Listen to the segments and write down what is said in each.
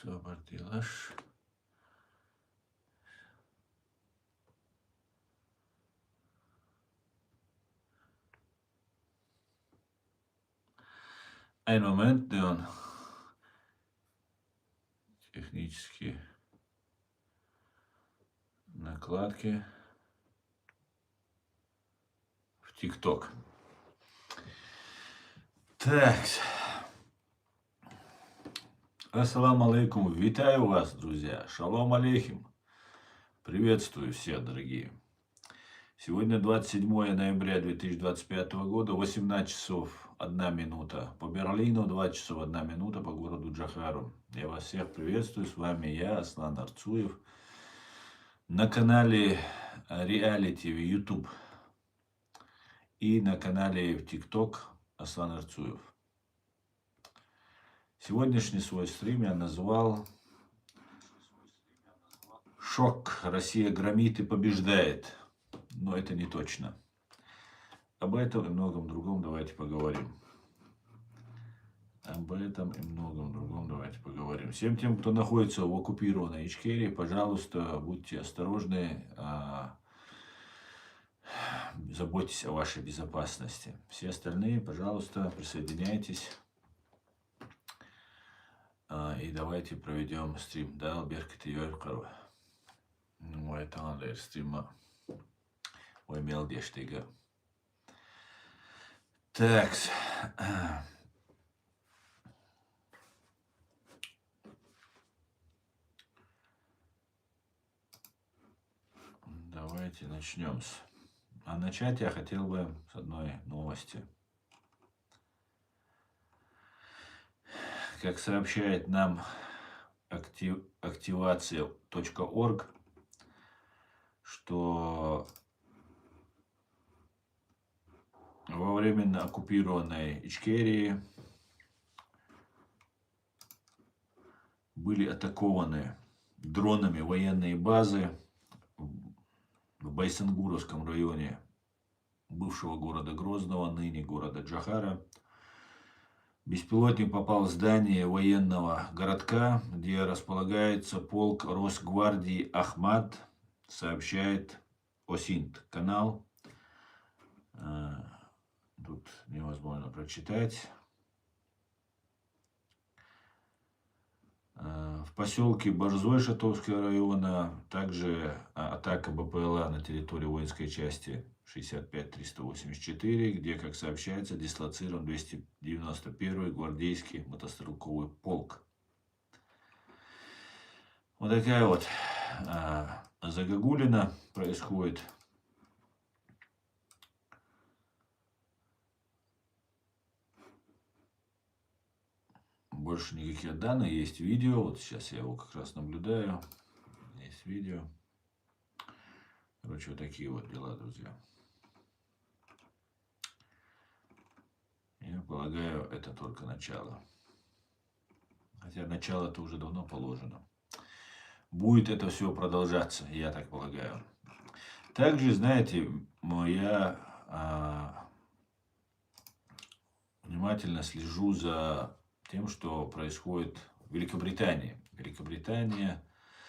Sobardilаш. Ein момент, Деон. Технические накладки в ТикТок. Так. Ассаламу алейкум. Витаю вас, друзья. Шалом алейхим. Приветствую всех, дорогие. Сегодня 27 ноября 2025 года, 18 часов 1 минута по Берлину, 2 часа 1 минута по городу Джохару. Я вас всех приветствую. С вами я, Аслан Арцуев. На канале реалити в YouTube и на канале в TikTok Аслан Арцуев. Сегодняшний свой стрим я назвал «Шок. Россия громит и побеждает». Но это не точно. Об этом и многом другом давайте поговорим. Об этом и многом другом давайте поговорим. Всем тем, кто находится в оккупированной Ичкерии, пожалуйста, будьте осторожны, заботьтесь о вашей безопасности. Все остальные, пожалуйста, присоединяйтесь. И давайте проведем стрим. Да, Алберкет и Йоркару. Мой талант стрима. Ой, мелдештига. Так. Давайте начнем. А начать я хотел бы с одной новости. Как сообщает нам активация.org, что во временно оккупированной Ичкерии были атакованы дронами военные базы в Байсангуровском районе бывшего города Грозного, ныне города Джохара. Беспилотник попал в здание военного городка, где располагается полк Росгвардии Ахмат, сообщает Осинт канал. Тут невозможно прочитать. В поселке Борзой Шатовского района также атака БПЛА на территории воинской части 65-384, где, как сообщается, дислоцирован 291-й гвардейский мотострелковый полк. Вот такая вот загогулина происходит. Больше никаких данных. Есть видео. Вот сейчас я его как раз наблюдаю. Есть видео. Короче, вот такие вот дела, друзья. Я полагаю, это только начало. Хотя начало-то уже давно положено. Будет это все продолжаться, я так полагаю. Также, знаете, я внимательно слежу за тем, что происходит в Великобритании. Великобритания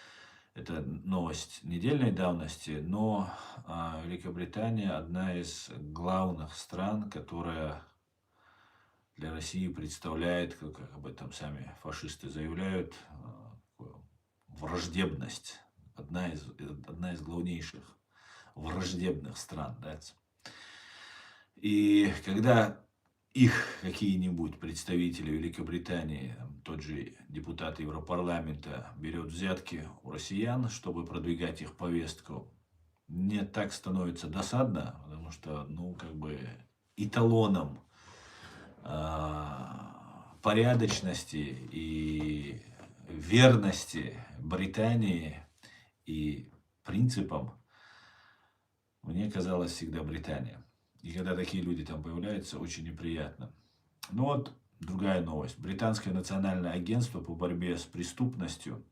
– это новость недельной давности, но Великобритания – одна из главных стран, которая для России представляет, как об этом сами фашисты заявляют, враждебность. Одна из главнейших враждебных стран. Да? И когда их какие-нибудь представители Великобритании, тот же депутат Европарламента, берет взятки у россиян, чтобы продвигать их повестку, мне так становится досадно, потому что, эталоном порядочности и верности Британии и принципам мне казалось всегда Британия. И когда такие люди там появляются, очень неприятно. Ну вот другая новость. Британское национальное агентство по борьбе с преступностью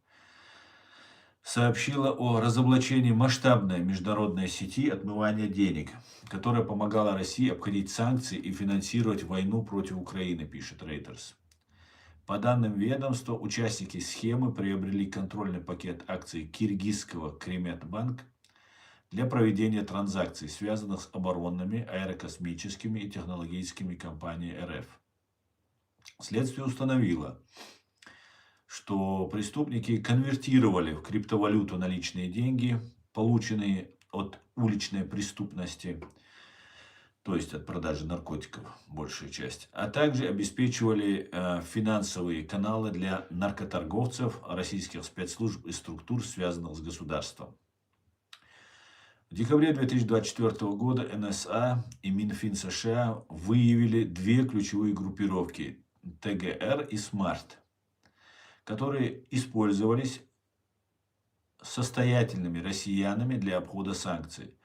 сообщило о разоблачении масштабной международной сети отмывания денег, которая помогала России обходить санкции и финансировать войну против Украины, пишет Reuters. По данным ведомства, участники схемы приобрели контрольный пакет акций киргизского Креметбанк для проведения транзакций, связанных с оборонными, аэрокосмическими и технологическими компаниями РФ. Следствие установило, что преступники конвертировали в криптовалюту наличные деньги, полученные от уличной преступности, то есть от продажи наркотиков, большая часть, а также обеспечивали финансовые каналы для наркоторговцев, российских спецслужб и структур, связанных с государством. В декабре 2024 года НСА и Минфин США выявили две ключевые группировки – ТГР и СМАРТ, которые использовались состоятельными россиянами для обхода санкций.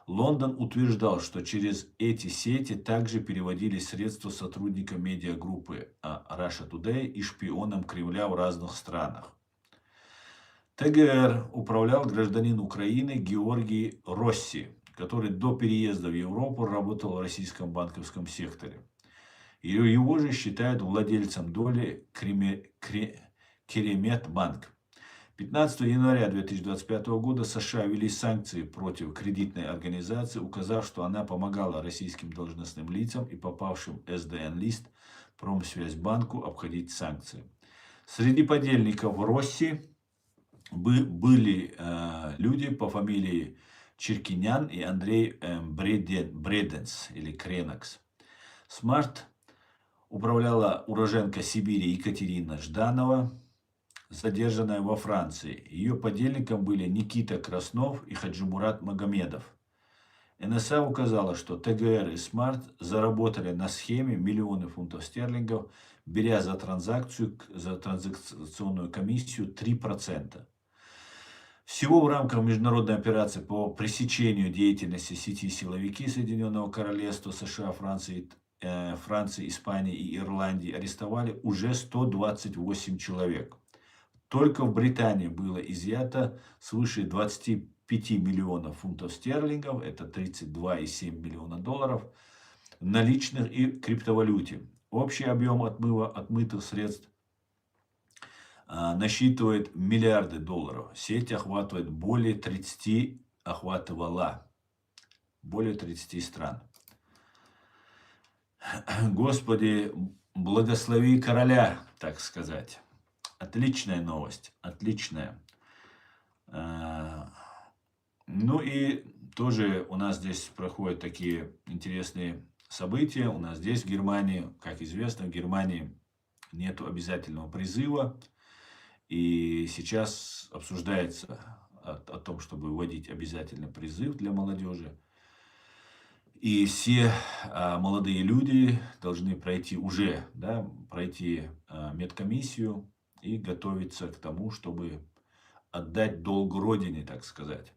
Лондон утверждал, что через эти сети также переводились средства сотрудникам медиагруппы Russia Today и шпионам Кремля в разных странах. ТГР управлял гражданин Украины Георгий Росси, который до переезда в Европу работал в российском банковском секторе. Его же считают владельцем доли Кереметбанк. 15 января 2025 года США ввели санкции против кредитной организации, указав, что она помогала российским должностным лицам и попавшим в СДН-лист Промсвязьбанку обходить санкции. Среди подельников Росси были люди по фамилии Черкинян и Андрей Бреденс или Кренакс. СМАРТ управляла уроженка Сибири Екатерина Жданова, задержанная во Франции. Ее подельником были Никита Краснов и Хаджимурат Магомедов. НСА указала, что ТГР и СМАРТ заработали на схеме миллионы фунтов стерлингов, беря за транзакционную комиссию 3%. Всего в рамках международной операции по пресечению деятельности сети силовики Соединенного Королевства, США, Франции, Испании и Ирландии арестовали уже 128 человек. Только в Британии было изъято свыше 25 миллионов фунтов стерлингов, это 32,7 миллиона долларов, наличных и криптовалюте. Общий объем отмытых средств насчитывает миллиарды долларов. Сеть охватывала более 30 стран. Господи, благослови короля, так сказать. Отличная новость, отличная. Ну и тоже у нас здесь проходят такие интересные события. У нас здесь в Германии, как известно, в Германии нет обязательного призыва. И сейчас обсуждается о том, чтобы вводить обязательный призыв для молодежи. И все молодые люди должны пройти медкомиссию и готовиться к тому, чтобы отдать долг родине, так сказать.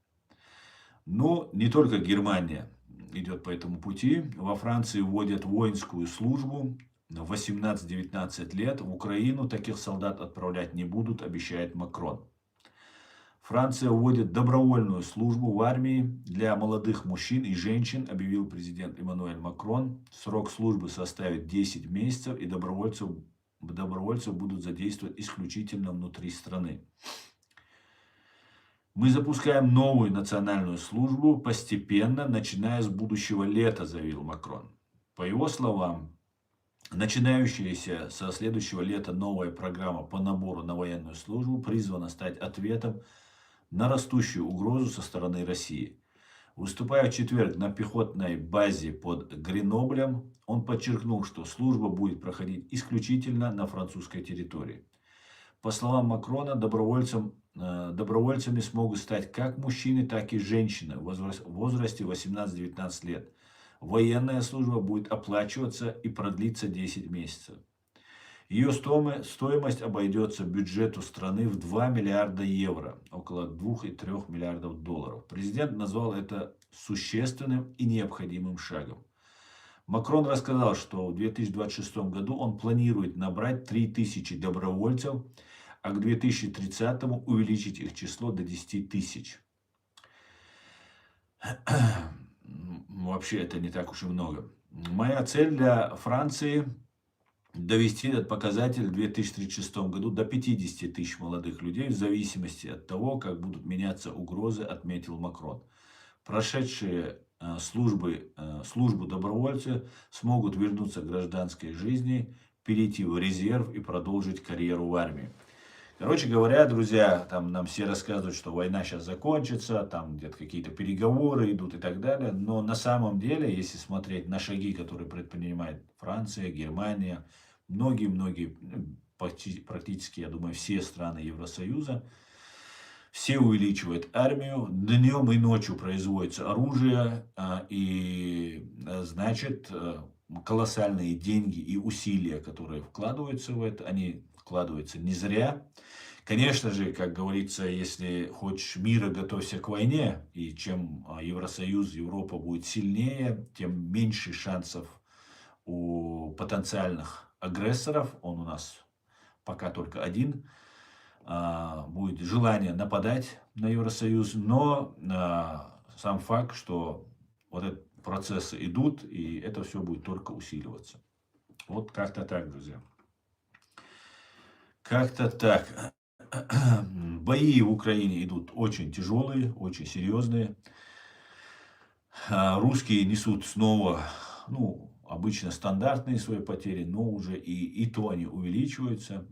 Но не только Германия идет по этому пути. Во Франции вводят воинскую службу в 18-19 лет. В Украину таких солдат отправлять не будут, обещает Макрон. Франция вводит добровольную службу в армии для молодых мужчин и женщин, объявил президент Эммануэль Макрон. Срок службы составит 10 месяцев, и добровольцев будут задействовать исключительно внутри страны. Мы запускаем новую национальную службу постепенно, начиная с будущего лета, заявил Макрон. По его словам, начинающаяся со следующего лета новая программа по набору на военную службу призвана стать ответом на растущую угрозу со стороны России. Выступая в четверг на пехотной базе под Греноблем, он подчеркнул, что служба будет проходить исключительно на французской территории. По словам Макрона, добровольцами смогут стать как мужчины, так и женщины в возрасте 18-19 лет. Военная служба будет оплачиваться и продлиться 10 месяцев. Ее стоимость обойдется бюджету страны в 2 миллиарда евро, около 2,3 миллиардов долларов. Президент назвал это существенным и необходимым шагом. Макрон рассказал, что в 2026 году он планирует набрать 3000 добровольцев, а к 2030 увеличить их число до 10 тысяч. Вообще это не так уж и много. Моя цель для Франции довести этот показатель в 2036 году до 50 тысяч молодых людей в зависимости от того, как будут меняться угрозы, отметил Макрон. Прошедшие службу добровольцы смогут вернуться к гражданской жизни, перейти в резерв и продолжить карьеру в армии. Короче говоря, друзья, там нам все рассказывают, что война сейчас закончится, там где-то какие-то переговоры идут и так далее. Но на самом деле, если смотреть на шаги, которые предпринимает Франция, Германия, многие-многие, практически, я думаю, все страны Евросоюза, все увеличивают армию, днем и ночью производится оружие, значит, колоссальные деньги и усилия, которые вкладываются в это, они вкладываются не зря. Конечно же, как говорится, если хочешь мира, готовься к войне, и чем Евросоюз, Европа будет сильнее, тем меньше шансов у потенциальных агрессоров, он у нас пока только один, будет желание нападать на Евросоюз, но сам факт, что вот эти процессы идут, и это все будет только усиливаться. Вот как-то так, друзья. Как-то так. Бои в Украине идут очень тяжелые, очень серьезные. Русские несут снова, обычно стандартные свои потери, но уже и то они увеличиваются.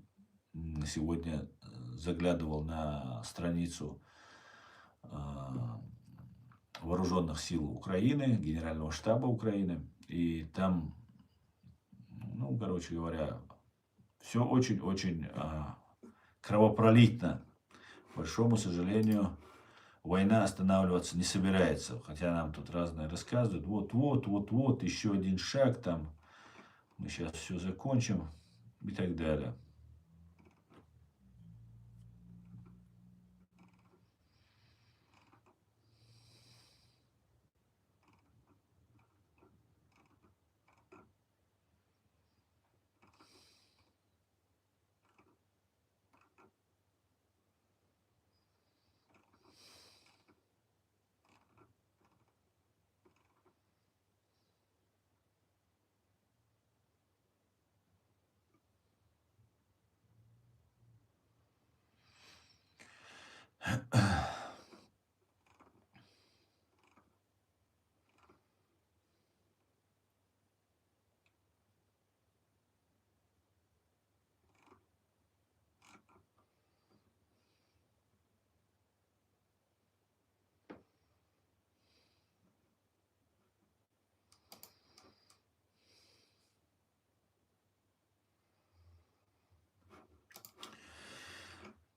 Сегодня заглядывал на страницу Вооруженных сил Украины, Генерального штаба Украины, и там, короче говоря, все очень-очень кровопролитно. К большому сожалению, война останавливаться не собирается. Хотя нам тут разные рассказывают. Вот, еще один шаг там. Мы сейчас все закончим и так далее.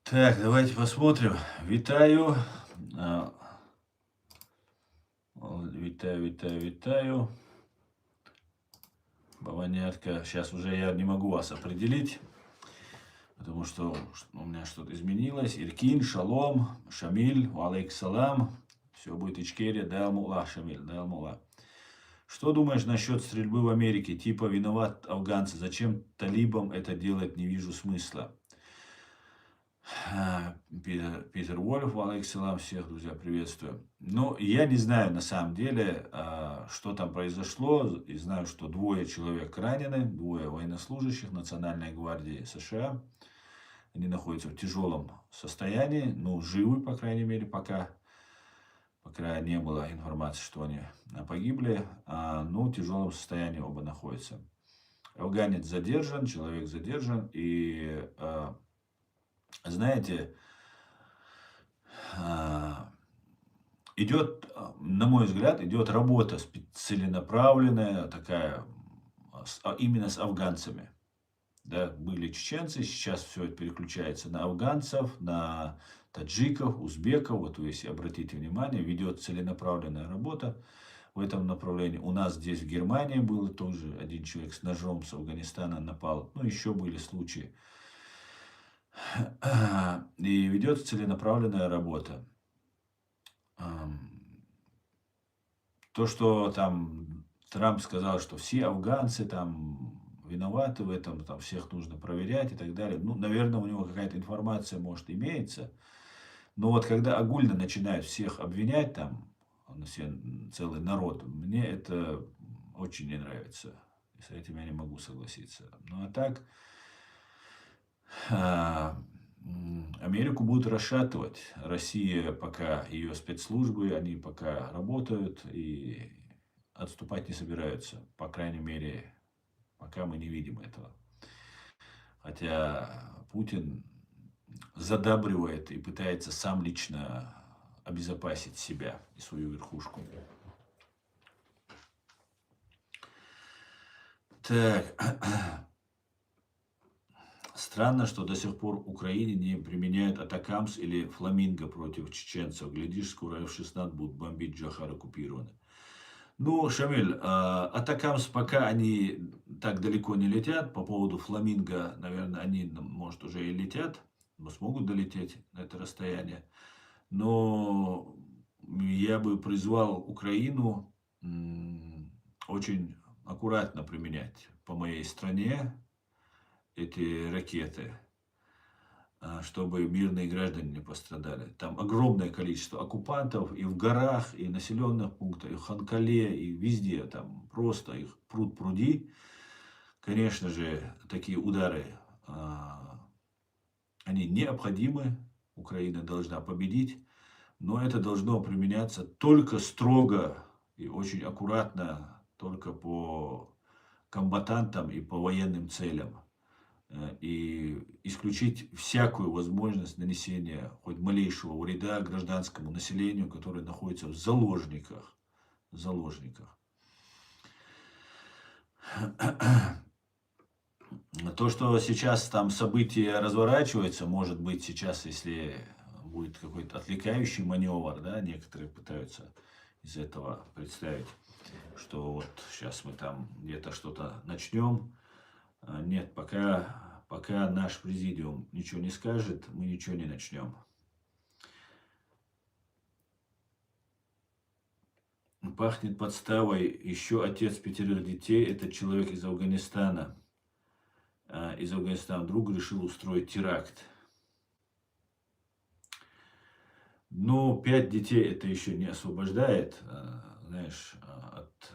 Так, давайте посмотрим. Вітаю. Вітаю. Бавонятка. Сейчас уже я не могу вас определить, потому что у меня что-то изменилось. Иркин, шалом, Шамиль, валейксалам. Все будет Ичкерия, Дайлмула, Шамиль, Дайлмула. Что думаешь насчет стрельбы в Америке? Типа виноват афганцы. Зачем талибам это делать? Не вижу смысла. Питер Вольф, алейкум, всех, друзья, приветствую. Я не знаю на самом деле, что там произошло. И знаю, что 2 человек ранены, 2 военнослужащих Национальной гвардии США. Они находятся в тяжелом состоянии, живы, по крайней мере, пока не было информации, что они погибли. В тяжелом состоянии оба находятся. Афганец задержан, человек задержан, и знаете, идет, на мой взгляд, идет работа целенаправленная, такая, именно с афганцами. Да, были чеченцы, сейчас все это переключается на афганцев, на таджиков, узбеков. Вот вы, если обратите внимание, ведет целенаправленная работа в этом направлении. У нас здесь в Германии был тоже один человек с ножом с Афганистана напал. Еще были случаи. И ведется целенаправленная работа. То, что там Трамп сказал, что все афганцы там виноваты в этом, там всех нужно проверять и так далее. Наверное, у него какая-то информация, может, имеется. Но вот когда огульно начинают всех обвинять, там, целый народ, мне это очень не нравится. И с этим я не могу согласиться. Ну а так, а, Америку будут расшатывать. Россия пока, ее спецслужбы, они пока работают и отступать не собираются. По крайней мере, пока мы не видим этого. Хотя Путин задабривает и пытается сам лично обезопасить себя и свою верхушку. Так. Странно, что до сих пор в Украине не применяют атакамс или фламинго против чеченцев. Глядишь, скоро F-16 будут бомбить Джохар оккупированный. Ну, Шамиль, атакамс пока они так далеко не летят. По поводу фламинго, наверное, они, может, уже и летят, но смогут долететь на это расстояние. Но я бы призвал Украину очень аккуратно применять по моей стране эти ракеты, чтобы мирные граждане не пострадали. Там огромное количество оккупантов и в горах, и в населенных пунктах, и в Ханкале, и везде. Там просто их пруд-пруди. Конечно же, такие удары, они необходимы. Украина должна победить. Но это должно применяться только строго и очень аккуратно, только по комбатантам и по военным целям. И исключить всякую возможность нанесения хоть малейшего вреда гражданскому населению, которое находится в заложниках. То, что сейчас там события разворачиваются, может быть сейчас, если будет какой-то отвлекающий маневр, да, некоторые пытаются из этого представить, что вот сейчас мы там где-то что-то начнем. Нет, пока наш президиум ничего не скажет, мы ничего не начнем. Пахнет подставой. Еще отец 5 детей. Это человек из Афганистана. Друг решил устроить теракт. Но 5 детей это еще не освобождает, знаешь, от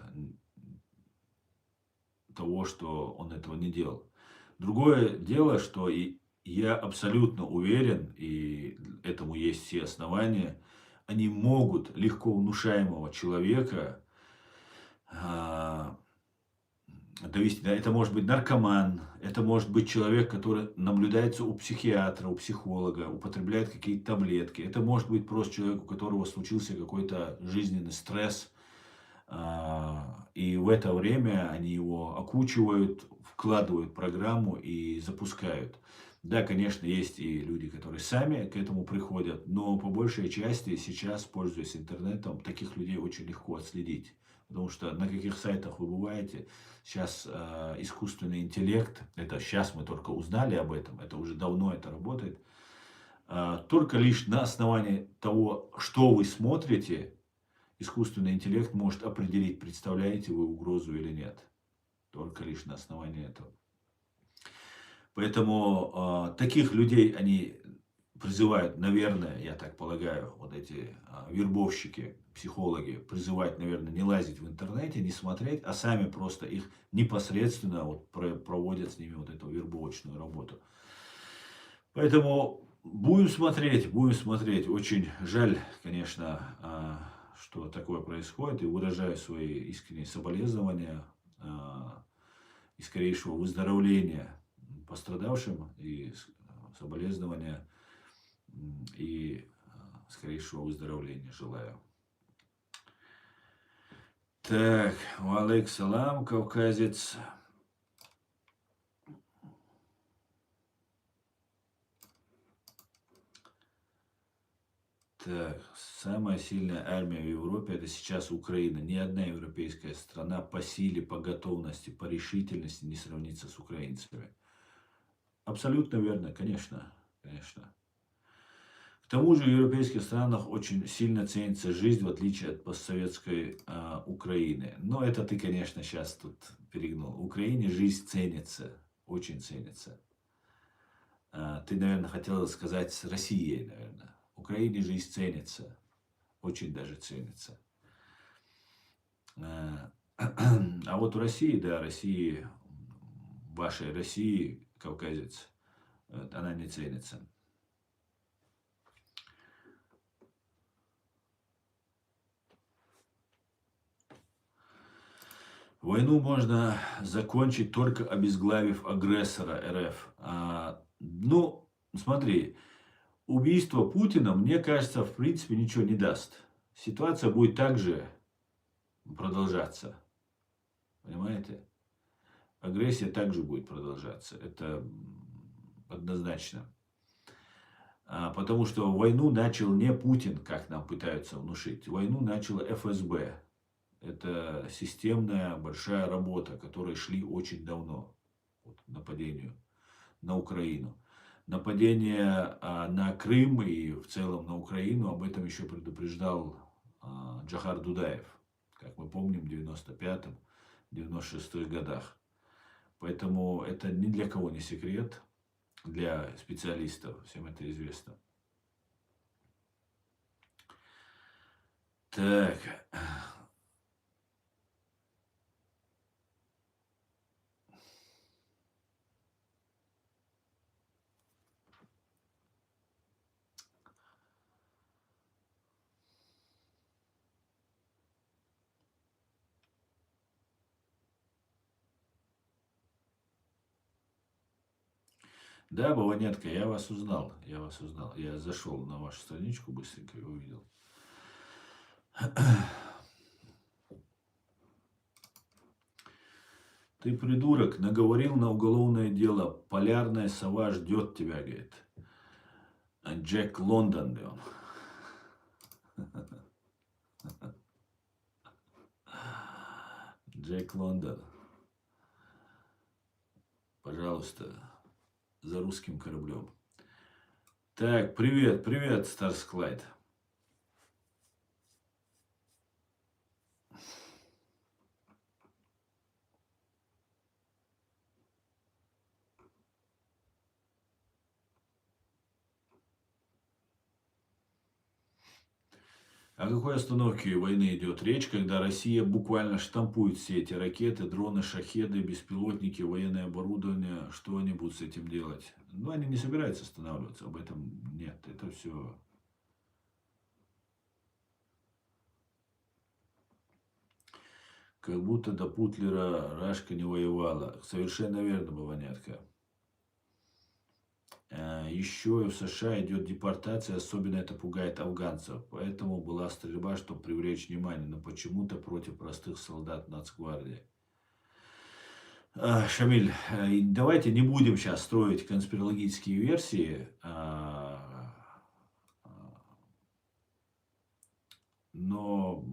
того, что он этого не делал. Другое дело, что и я абсолютно уверен, и этому есть все основания, они могут легко внушаемого человека довести. Да, это может быть наркоман, это может быть человек, который наблюдается у психиатра, у психолога, употребляет какие-то таблетки. Это может быть просто человек, у которого случился какой-то жизненный стресс. И в это время они его окучивают, вкладывают в программу и запускают. Да, конечно, есть и люди, которые сами к этому приходят, но по большей части сейчас, пользуясь интернетом, таких людей очень легко отследить. Потому что на каких сайтах вы бываете, сейчас искусственный интеллект, это сейчас мы только узнали об этом, это уже давно это работает, только лишь на основании того, что вы смотрите, искусственный интеллект может определить, представляете вы угрозу или нет. Только лишь на основании этого. Поэтому таких людей они призывают, наверное, я так полагаю, вот эти вербовщики, психологи, призывают, наверное, не лазить в интернете, не смотреть, а сами просто их непосредственно вот проводят с ними вот эту вербовочную работу. Поэтому будем смотреть. Очень жаль, конечно, что такое происходит, и выражаю свои искренние соболезнования и скорейшего выздоровления пострадавшим, и соболезнования, и скорейшего выздоровления желаю. Так, валейк салам, кавказец. Так, самая сильная армия в Европе это сейчас Украина. Ни одна европейская страна по силе, по готовности, по решительности не сравнится с украинцами. Абсолютно верно, конечно. К тому же в европейских странах очень сильно ценится жизнь, в отличие от постсоветской Украины. Но это ты, конечно, сейчас тут перегнул. В Украине жизнь ценится, очень ценится. Ты, наверное, хотела сказать с Россией, наверное. В Украине жизнь ценится, очень даже ценится. А вот в России, да, России, вашей России, кавказец, она не ценится. Войну можно закончить, только обезглавив агрессора РФ. Ну, смотри, убийство Путина, мне кажется, в принципе ничего не даст. Ситуация будет также продолжаться. Понимаете? Агрессия также будет продолжаться. Это однозначно. Потому что войну начал не Путин, как нам пытаются внушить. Войну начал ФСБ. Это системная большая работа, которой шли очень давно. Вот, нападению на Украину. Нападение на Крым и в целом на Украину, об этом еще предупреждал Джохар Дудаев, как мы помним, в 95-96 годах. Поэтому это ни для кого не секрет, для специалистов, всем это известно. Так. Да, Бавонетка, я вас узнал. Я вас узнал. Я зашел на вашу страничку быстренько и увидел. Ты, придурок, наговорил на уголовное дело. Полярная сова ждет тебя, говорит. Джек Лондон, да он. Джек Лондон. Пожалуйста, за русским кораблем. Так, привет, привет, Старсклайд. О какой остановке войны идет речь, когда Россия буквально штампует все эти ракеты, дроны, шахеды, беспилотники, военное оборудование? Что они будут с этим делать? Ну, они не собираются останавливаться, об этом нет. Это все... Как будто до Путлера Рашка не воевала. Совершенно верно, Бавонятка. Еще и в США идет депортация, особенно это пугает афганцев. Поэтому была стрельба, чтобы привлечь внимание, но почему-то против простых солдат Нацгвардии. Шамиль, давайте не будем сейчас строить конспирологические версии, но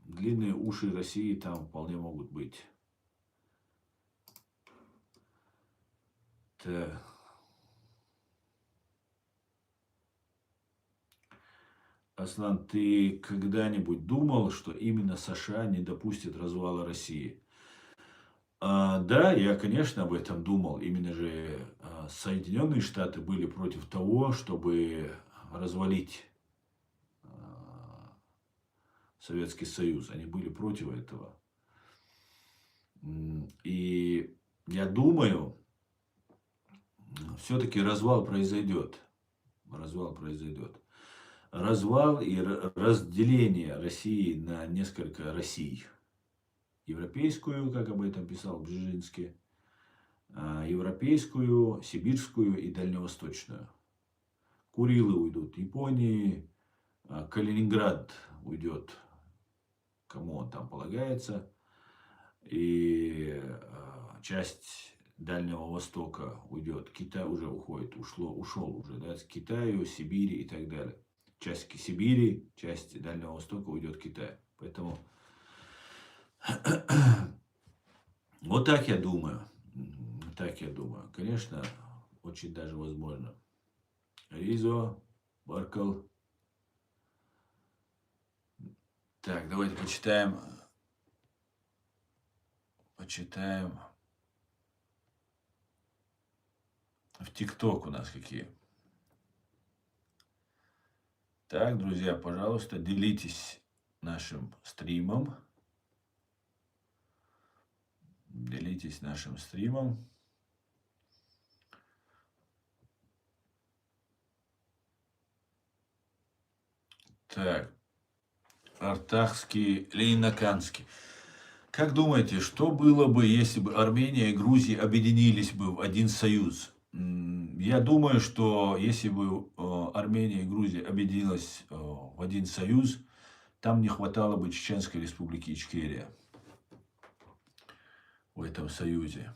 длинные уши России там вполне могут быть. Аслан, ты когда-нибудь думал, что именно США не допустит развала России? Да, я, конечно, об этом думал. Именно же Соединенные Штаты были против того, чтобы развалить Советский Союз. Они были против этого. И я думаю, все-таки развал произойдет. Развал произойдет. Развал и разделение России на несколько Россий. Европейскую, как об этом писал Бжезинский, европейскую, сибирскую и дальневосточную. Курилы уйдут Японии, Калининград уйдет, кому он там полагается, и часть Дальнего Востока уйдет. Китай уже уходит, ушел уже, да, с Китаю, Сибири и так далее. Часть Сибири, часть Дальнего Востока уйдет к Китаю. Поэтому вот так я думаю. Так я думаю. Конечно, очень даже возможно. Ризо, Баркл. Так, давайте почитаем. Почитаем. В ТикТок у нас какие. Так, друзья, пожалуйста, делитесь нашим стримом. Делитесь нашим стримом. Так, Артахский, Ленинаканский. Как думаете, что было бы, если бы Армения и Грузия объединились бы в один союз? Я думаю, что если бы Армения и Грузия объединилась в один союз, там не хватало бы Чеченской республики Ичкерия в этом союзе.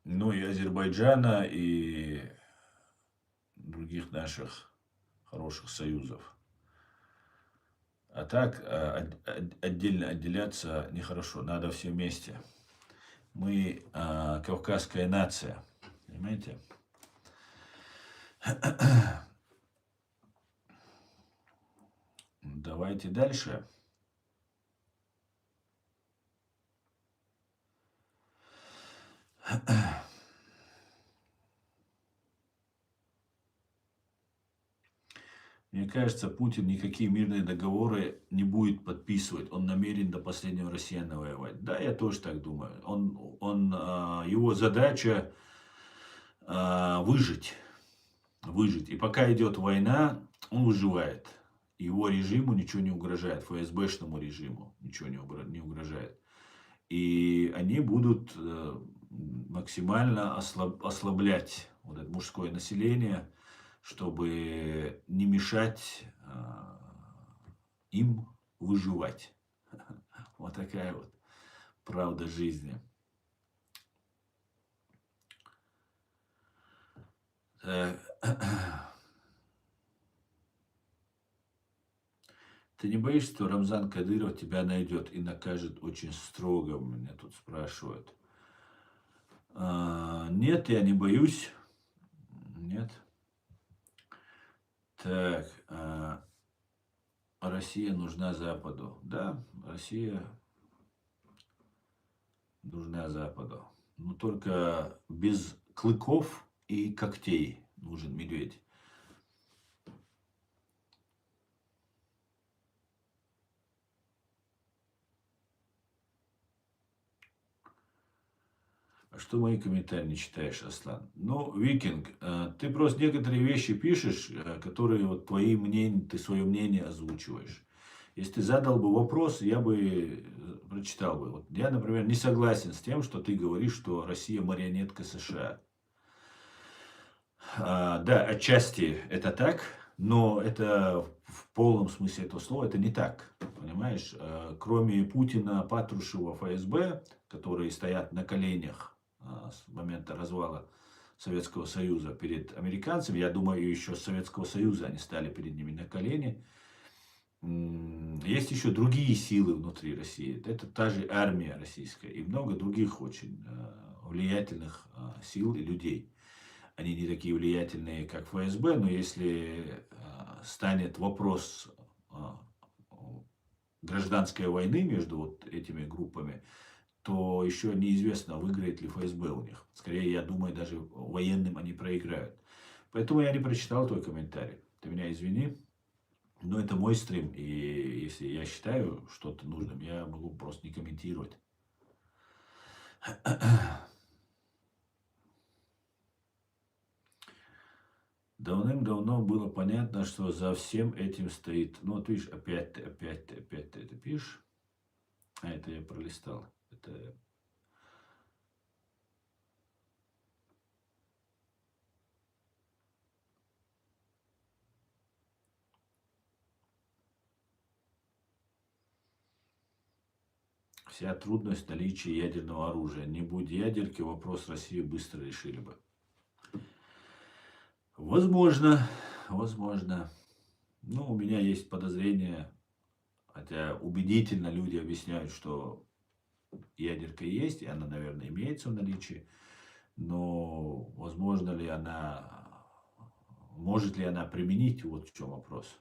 Ну и Азербайджана, и других наших хороших союзов. А так отдельно отделяться нехорошо, надо все вместе. Мы кавказская нация, понимаете? Давайте дальше. Мне кажется, Путин никакие мирные договоры не будет подписывать. Он намерен до последнего россиян воевать. Да, я тоже так думаю. Его задача выжить. Выжить. И пока идет война, он выживает. Его режиму ничего не угрожает. ФСБшному режиму ничего не угрожает. И они будут максимально ослаблять вот это мужское население, чтобы не мешать им выживать. Вот такая вот правда жизни. Ты не боишься, что Рамзан Кадыров тебя найдет и накажет очень строго, меня тут спрашивают. Нет, я не боюсь. Нет. Так, Россия нужна Западу. Да, Россия нужна Западу. Но только без клыков и когтей нужен медведь. А что мои комментарии не читаешь, Аслан? Ну, Викинг, ты просто некоторые вещи пишешь, которые вот твои мнения, ты свое мнение озвучиваешь. Если ты задал бы вопрос, я бы прочитал бы. Вот я, например, не согласен с тем, что ты говоришь, что Россия марионетка США. Да, отчасти это так, но это в полном смысле этого слова это не так. Понимаешь, кроме Путина, Патрушева, ФСБ, которые стоят на коленях с момента развала Советского Союза перед американцами, я думаю, еще с Советского Союза они стали перед ними на колени. Есть еще другие силы внутри России. Это та же армия российская и много других очень влиятельных сил и людей. Они не такие влиятельные, как ФСБ, но если станет вопрос гражданской войны между вот этими группами, то еще неизвестно, выиграет ли ФСБ у них. Скорее, я думаю, даже военным они проиграют. Поэтому я не прочитал твой комментарий. Ты меня извини, но это мой стрим. И если я считаю что-то нужным, я могу просто не комментировать. Давным-давно было понятно, что за всем этим стоит... Ну, вот видишь, опять ты это пишешь. А, это я пролистал. Это... Вся трудность наличия ядерного оружия. Не будь ядерки, вопрос России быстро решили бы. Возможно, возможно. Ну, у меня есть подозрение, хотя убедительно люди объясняют, что ядерка есть, и она, наверное, имеется в наличии. Но возможно ли она, может ли она применить, вот в чем вопрос.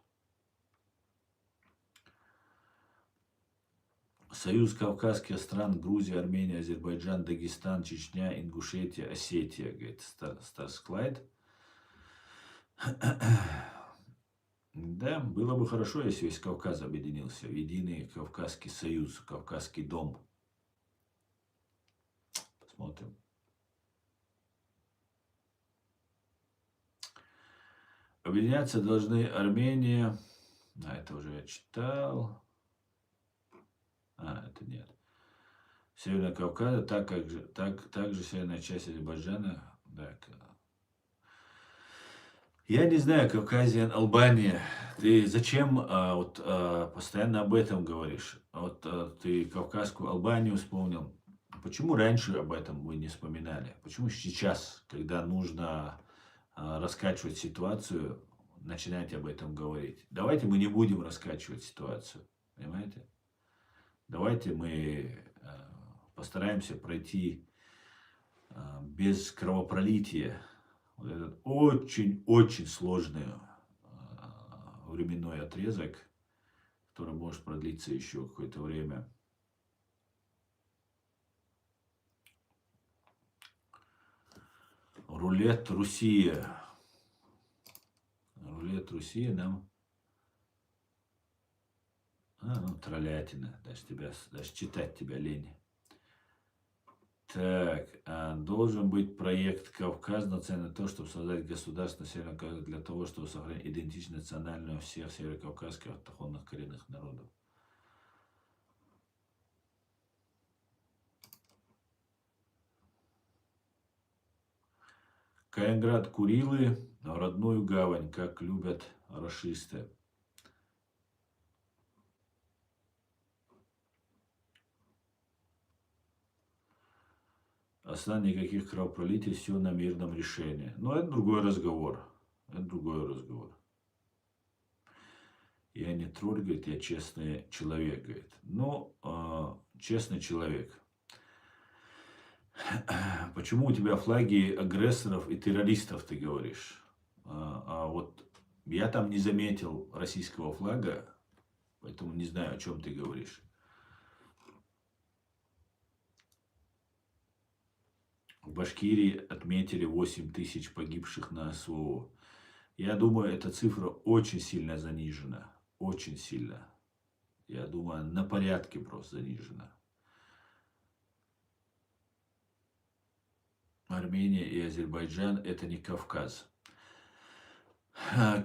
Союз кавказских стран, Грузия, Армения, Азербайджан, Дагестан, Чечня, Ингушетия, Осетия, говорит Старсклайд. Да, было бы хорошо, если весь Кавказ объединился в единый Кавказский союз, Кавказский дом. Смотрим. Объединяться должны Армения. Это уже я читал. Это нет. Северный Кавказ, также северная часть Азербайджана. Да. Я не знаю, Кавказия, Албания. Ты зачем постоянно об этом говоришь? Ты Кавказскую Албанию вспомнил. Почему раньше об этом вы не вспоминали? Почему сейчас, когда нужно раскачивать ситуацию, начинаете об этом говорить? Давайте мы не будем раскачивать ситуацию. Понимаете? Давайте мы постараемся пройти без кровопролития вот этот очень-очень сложный временной отрезок, который может продлиться еще какое-то время. Рулет Россия. Рулет Россия нам... троллятина. Даже читать тебя лень. Так, должен быть проект Кавказ, нацелен на то, чтобы создать государство на Северном Кавказе для того, чтобы сохранить идентичность национальную всех северокавказских автохтонных коренных народов. Калининград Курилы, родную гавань, как любят рашисты. Основа никаких кровопролитий, все на мирном решении. Но это другой разговор. Это другой разговор. Я не тролль, говорит, я честный человек, говорит. Но честный человек. Почему у тебя флаги агрессоров и террористов, ты говоришь? Вот я там не заметил российского флага, поэтому не знаю, о чем ты говоришь. В Башкирии отметили 8 тысяч погибших на СВО. Я думаю, эта цифра очень сильно занижена. Очень сильно. Я думаю, на порядке просто занижена. Армения и Азербайджан – это не Кавказ.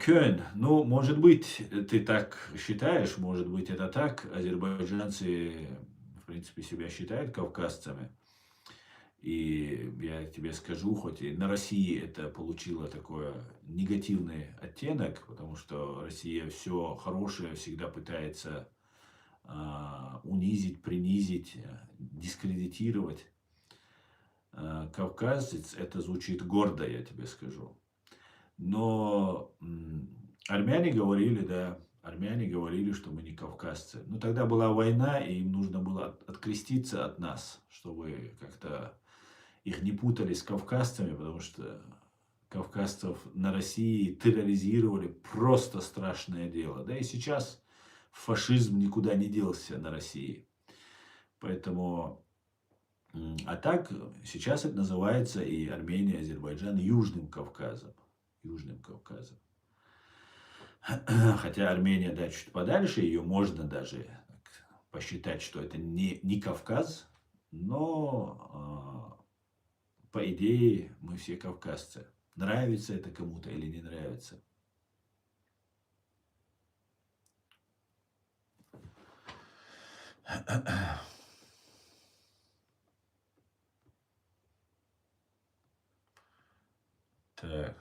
Кёльн, ну, может быть, ты так считаешь, может быть, это так. Азербайджанцы, в принципе, себя считают кавказцами. И я тебе скажу, хоть и на России это получило такой негативный оттенок, потому что Россия все хорошее всегда пытается унизить, принизить, дискредитировать. Кавказец, это звучит гордо, я тебе скажу. Но армяне говорили, что мы не кавказцы. Но тогда была война, и им нужно было откреститься от нас, чтобы как-то их не путали с кавказцами, потому что кавказцев на России терроризировали, просто страшное дело. Да и сейчас фашизм никуда не делся на России. Поэтому, а так, сейчас это называется и Армения, и Азербайджан Южным Кавказом. Южным Кавказом. Хотя Армения, да, чуть подальше, ее можно даже посчитать, что это не Кавказ, но по идее мы все кавказцы. Нравится это кому-то или не нравится. Так,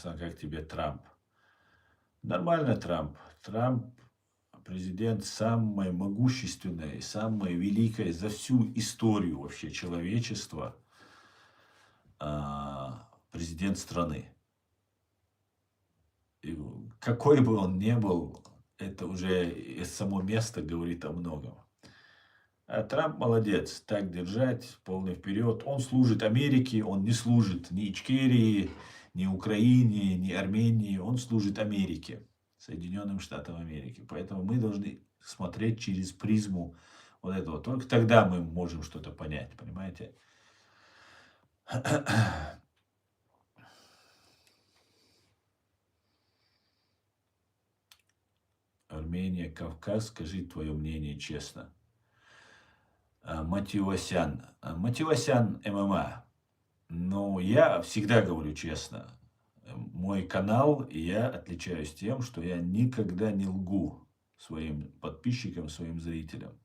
как тебе Трамп? Нормально Трамп. Трамп президент самой могущественной, самой великой за всю историю вообще человечества президент страны. И какой бы он ни был, это уже само место говорит о многом. А Трамп молодец, так держать, полный вперед. Он служит Америке, он не служит ни Ичкерии, ни Украине, ни Армении. Он служит Америке, Соединенным Штатам Америки. Поэтому мы должны смотреть через призму вот этого. Только тогда мы можем что-то понять, понимаете? Армения, Кавказ, скажи твое мнение честно. Матевосян. Матевосян ММА. Ну, я всегда говорю честно. Мой канал, и я отличаюсь тем, что я никогда не лгу своим подписчикам, своим зрителям.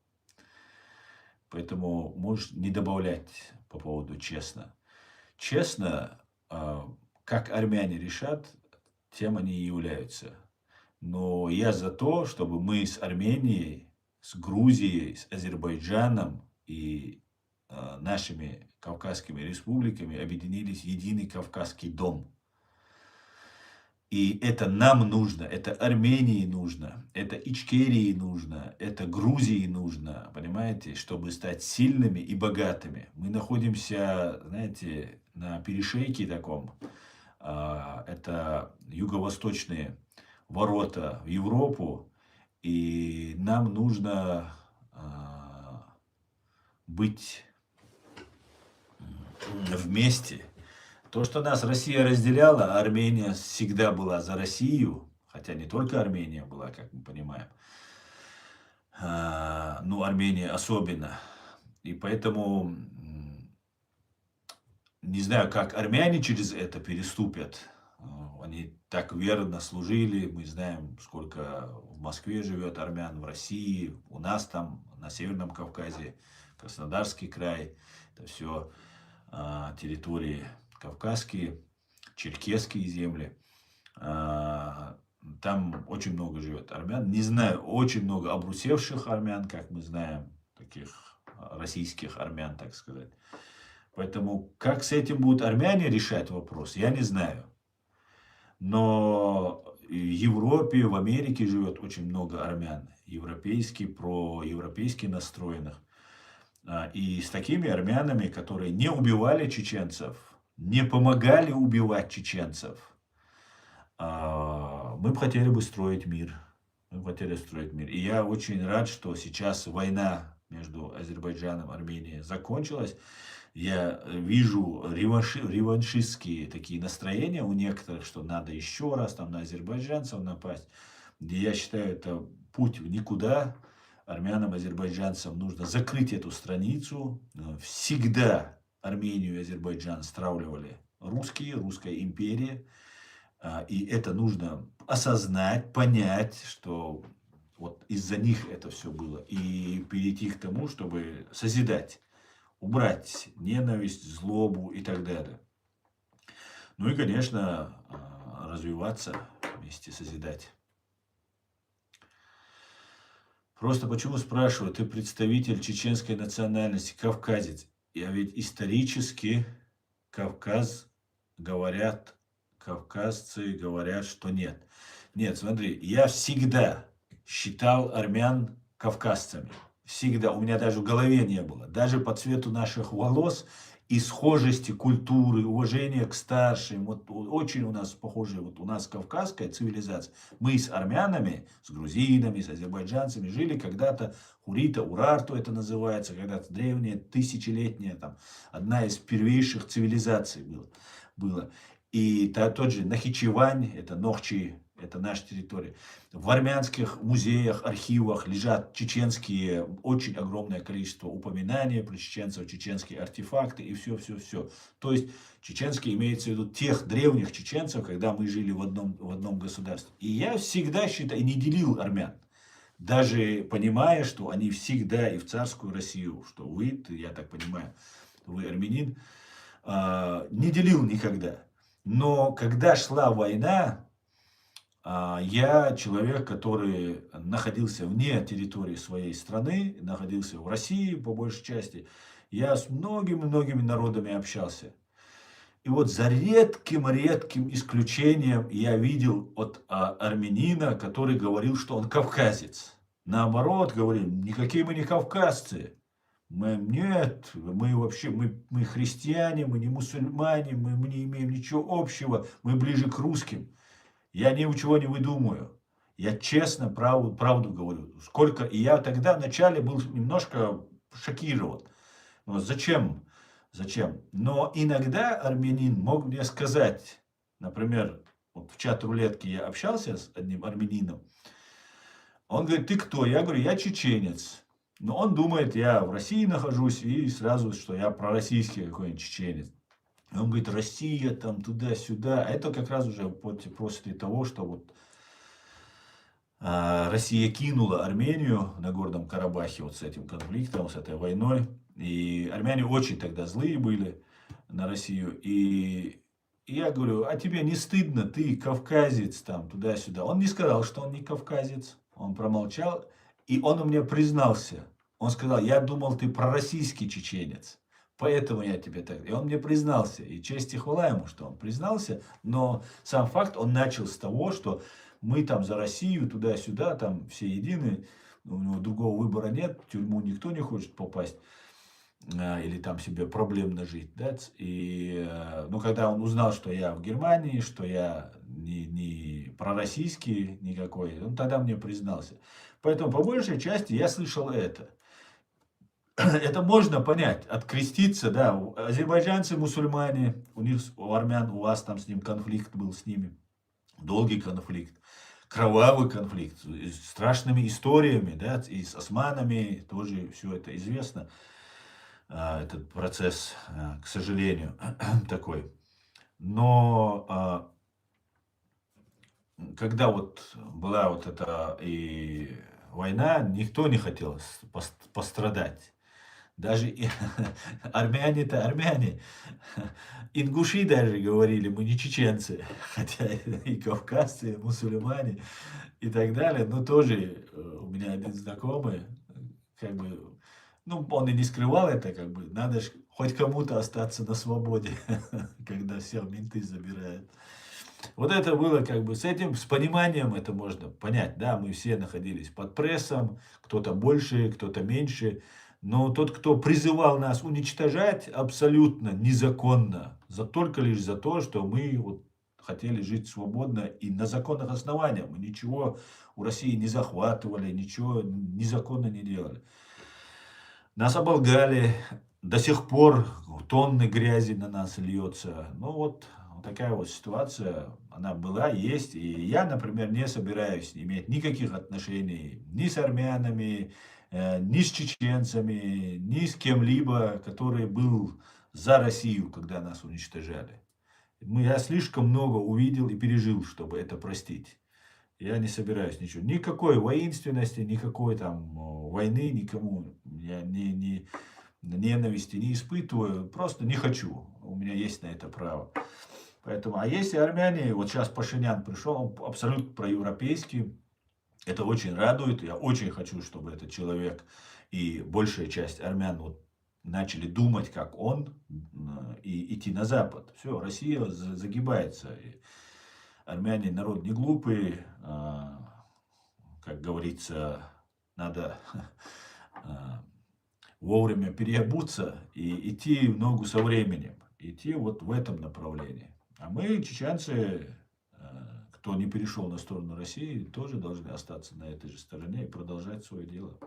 Поэтому можешь не добавлять по поводу честно. Честно, как армяне решат, тем они и являются. Но я за то, чтобы мы с Арменией, с Грузией, с Азербайджаном и нашими кавказскими республиками объединились в единый Кавказский дом. И это нам нужно, это Армении нужно, это Ичкерии нужно, это Грузии нужно, понимаете, чтобы стать сильными и богатыми. Мы находимся, знаете, на перешейке таком, это юго-восточные ворота в Европу, и нам нужно быть вместе. То, что нас Россия разделяла, Армения всегда была за Россию, хотя не только Армения была, как мы понимаем, ну, Армения особенно. И поэтому не знаю, как армяне через это переступят. Они так верно служили, мы знаем, сколько в Москве живет армян, в России, у нас там, на Северном Кавказе, Краснодарский край, это все территории кавказские, черкесские земли. Там очень много живет армян. Не знаю, очень много обрусевших армян, как мы знаем, таких российских армян, так сказать. Поэтому как с этим будут армяне решать вопрос, я не знаю. Но в Европе, в Америке живет очень много армян, проевропейски настроенных. И с такими армянами, которые не убивали чеченцев, не помогали убивать чеченцев, мы бы хотели бы строить мир. Мы бы хотели строить мир. И я очень рад, что сейчас война между Азербайджаном и Арменией закончилась. Я вижу реваншистские такие настроения у некоторых, что надо еще раз там на азербайджанцев напасть. Я считаю, это путь в никуда. Армянам, азербайджанцам нужно закрыть эту страницу. Всегда Армению и Азербайджан стравливали русская империя. И это нужно осознать, понять, что вот из-за них это все было. И перейти к тому, чтобы созидать, убрать ненависть, злобу и так далее. Ну и, конечно, развиваться вместе, созидать. Просто почему спрашиваю, ты представитель чеченской национальности, кавказец. А ведь исторически кавказцы говорят, что нет. Нет, смотри, я всегда считал армян кавказцами. Всегда. У меня даже в голове не было. Даже по цвету наших волос и схожести культуры, уважения к старшим. Вот очень у нас похоже, вот у нас кавказская цивилизация. Мы с армянами, с грузинами, с азербайджанцами жили когда-то, Хурита, Урарту это называется, когда-то древняя, тысячелетняя, там, одна из первейших цивилизаций было. И тот же Нахичевань, это Нохчи, это наша территория. В армянских музеях, архивах лежат чеченские, очень огромное количество упоминаний про чеченцев, чеченские артефакты и все. То есть чеченские имеется в виду тех древних чеченцев, когда мы жили в одном государстве. И я всегда считаю, и не делил армян. Даже понимая, что они всегда и в царскую Россию, что вы, я так понимаю, вы армянин, не делил никогда. Но когда шла война, я человек, который находился вне территории своей страны, находился в России по большей части. Я с многими народами общался. И вот за редким исключением я видел от армянина, который говорил, что он кавказец. Наоборот, говорил, никакие мы не кавказцы. Нет, мы христиане, мы не мусульмане, мы не имеем ничего общего, мы ближе к русским. Я ничего не выдумываю. Я честно правду говорю. И я тогда вначале был немножко шокирован. Но зачем? Но иногда армянин мог мне сказать, например, вот в чат рулетки я общался с одним армянином. Он говорит, ты кто? Я говорю, я чеченец. Но он думает, я в России нахожусь, и сразу, что я пророссийский какой-нибудь чеченец. И он говорит, Россия, там, туда-сюда. А это как раз уже после того, что вот Россия кинула Армению на Горном Карабахе вот с этим конфликтом, с этой войной. И армяне очень тогда злые были на Россию. И я говорю, а тебе не стыдно, ты кавказец, там, туда-сюда. Он не сказал, что он не кавказец. Он промолчал. И он мне признался. Он сказал, я думал, ты пророссийский чеченец. Поэтому я тебе так... И он мне признался. И честь и хвала ему, что он признался. Но сам факт, он начал с того, что мы там за Россию, туда-сюда, там все едины. У него другого выбора нет. В тюрьму никто не хочет попасть. Или там себе проблемно жить. Да? И, ну, когда он узнал, что я в Германии, что я не пророссийский никакой, он тогда мне признался. Поэтому по большей части я слышал это. Это можно понять, откреститься, да, азербайджанцы мусульмане, у них, у армян, у вас там с ним конфликт был с ними, долгий конфликт, кровавый конфликт, с страшными историями, да, и с османами, тоже все это известно, этот процесс, к сожалению, такой. Но когда вот была вот эта и война, никто не хотел пострадать. Даже армяне-то армяне. Ингуши даже говорили, мы не чеченцы. Хотя и кавказцы, и мусульмане и так далее. Но тоже у меня один знакомый, как бы, ну, он и не скрывал это, как бы, надо ж хоть кому-то остаться на свободе, когда все менты забирают. Вот это было как бы с этим, с пониманием это можно понять. Да, мы все находились под прессом, кто-то больше, кто-то меньше. Но тот, кто призывал нас уничтожать абсолютно незаконно, только лишь за то, что мы вот хотели жить свободно и на законных основаниях. Мы ничего у России не захватывали, ничего незаконно не делали. Нас оболгали, до сих пор тонны грязи на нас льется. Ну вот такая вот ситуация, она была, есть. И я, например, не собираюсь иметь никаких отношений ни с армянами, ни с чеченцами, ни с кем-либо, который был за Россию, когда нас уничтожали. Я слишком много увидел и пережил, чтобы это простить. Я не собираюсь ничего. Никакой воинственности, никакой там войны никому. Я ненависти не испытываю. Просто не хочу. У меня есть на это право. Поэтому, а если армяне, вот сейчас Пашинян пришел, он абсолютно проевропейский. Это очень радует. Я очень хочу, чтобы этот человек и большая часть армян вот начали думать, как он, и идти на Запад. Все, Россия загибается. Армяне народ не глупый, как говорится, надо вовремя переобуться и идти в ногу со временем, идти вот в этом направлении. А мы, чеченцы, кто не перешел на сторону России, тоже должны остаться на этой же стороне и продолжать свое дело.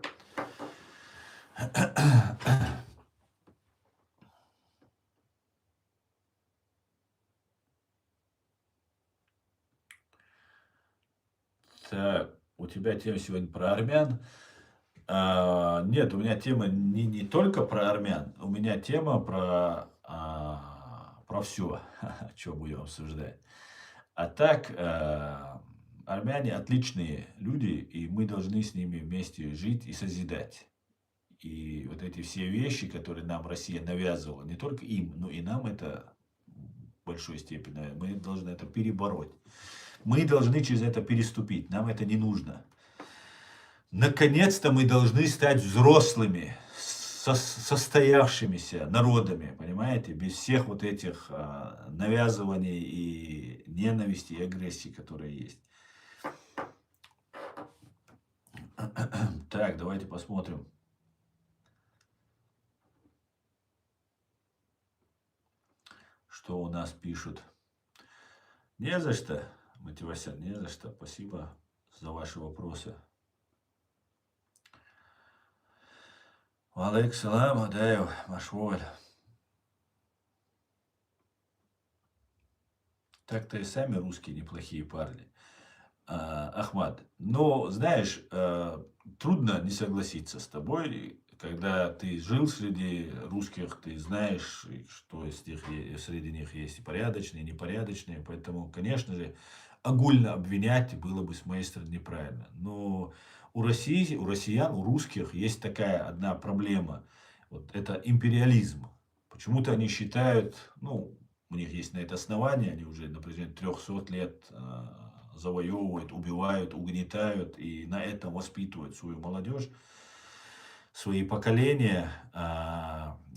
Так, у тебя тема сегодня про армян. Нет, у меня тема не только про армян, у меня тема про все, что будем обсуждать. А так, армяне отличные люди, и мы должны с ними вместе жить и созидать. И вот эти все вещи, которые нам Россия навязывала, не только им, но и нам это в большой степени, мы должны это перебороть. Мы должны через это переступить, нам это не нужно. Наконец-то мы должны стать взрослыми, состоявшимися народами, понимаете, без всех вот этих навязываний и ненависти и агрессии, которые есть. Так, давайте посмотрим. Что у нас пишут. Не за что, Мативасян, не за что. Спасибо за ваши вопросы. Алейк салам, Адаев, Машволь. Так-то и сами русские неплохие парни. Ахмад. Но, знаешь, трудно не согласиться с тобой, когда ты жил среди русских, ты знаешь, что среди них есть и порядочные, и непорядочные, поэтому, конечно же, огульно обвинять было бы с моей стороны неправильно. Но у России, у россиян, у русских есть такая одна проблема, вот это империализм. Почему-то они считают, ну, у них есть на это основания, они уже на протяжении 300 лет завоевывают, убивают, угнетают и на этом воспитывают свою молодежь, свои поколения.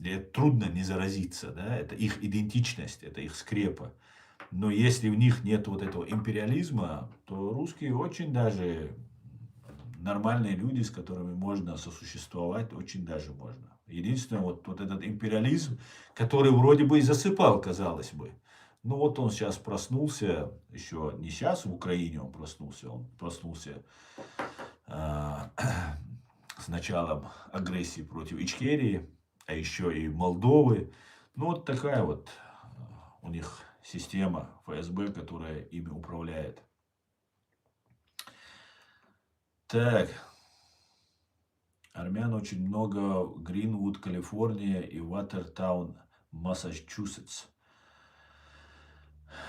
И это трудно не заразиться, да? Это их идентичность, это их скрепа. Но если в них нет вот этого империализма, то русские очень даже нормальные люди, с которыми можно сосуществовать, очень даже можно. Единственное, вот этот империализм, который вроде бы и засыпал, казалось бы. Ну вот он сейчас проснулся, еще не сейчас в Украине он проснулся а, с началом агрессии против Ичкерии, а еще и Молдовы. Ну вот такая вот у них система ФСБ, которая ими управляет. Так, армян очень много в Гринвуд, Калифорния и Ватертаун, Массачусетс.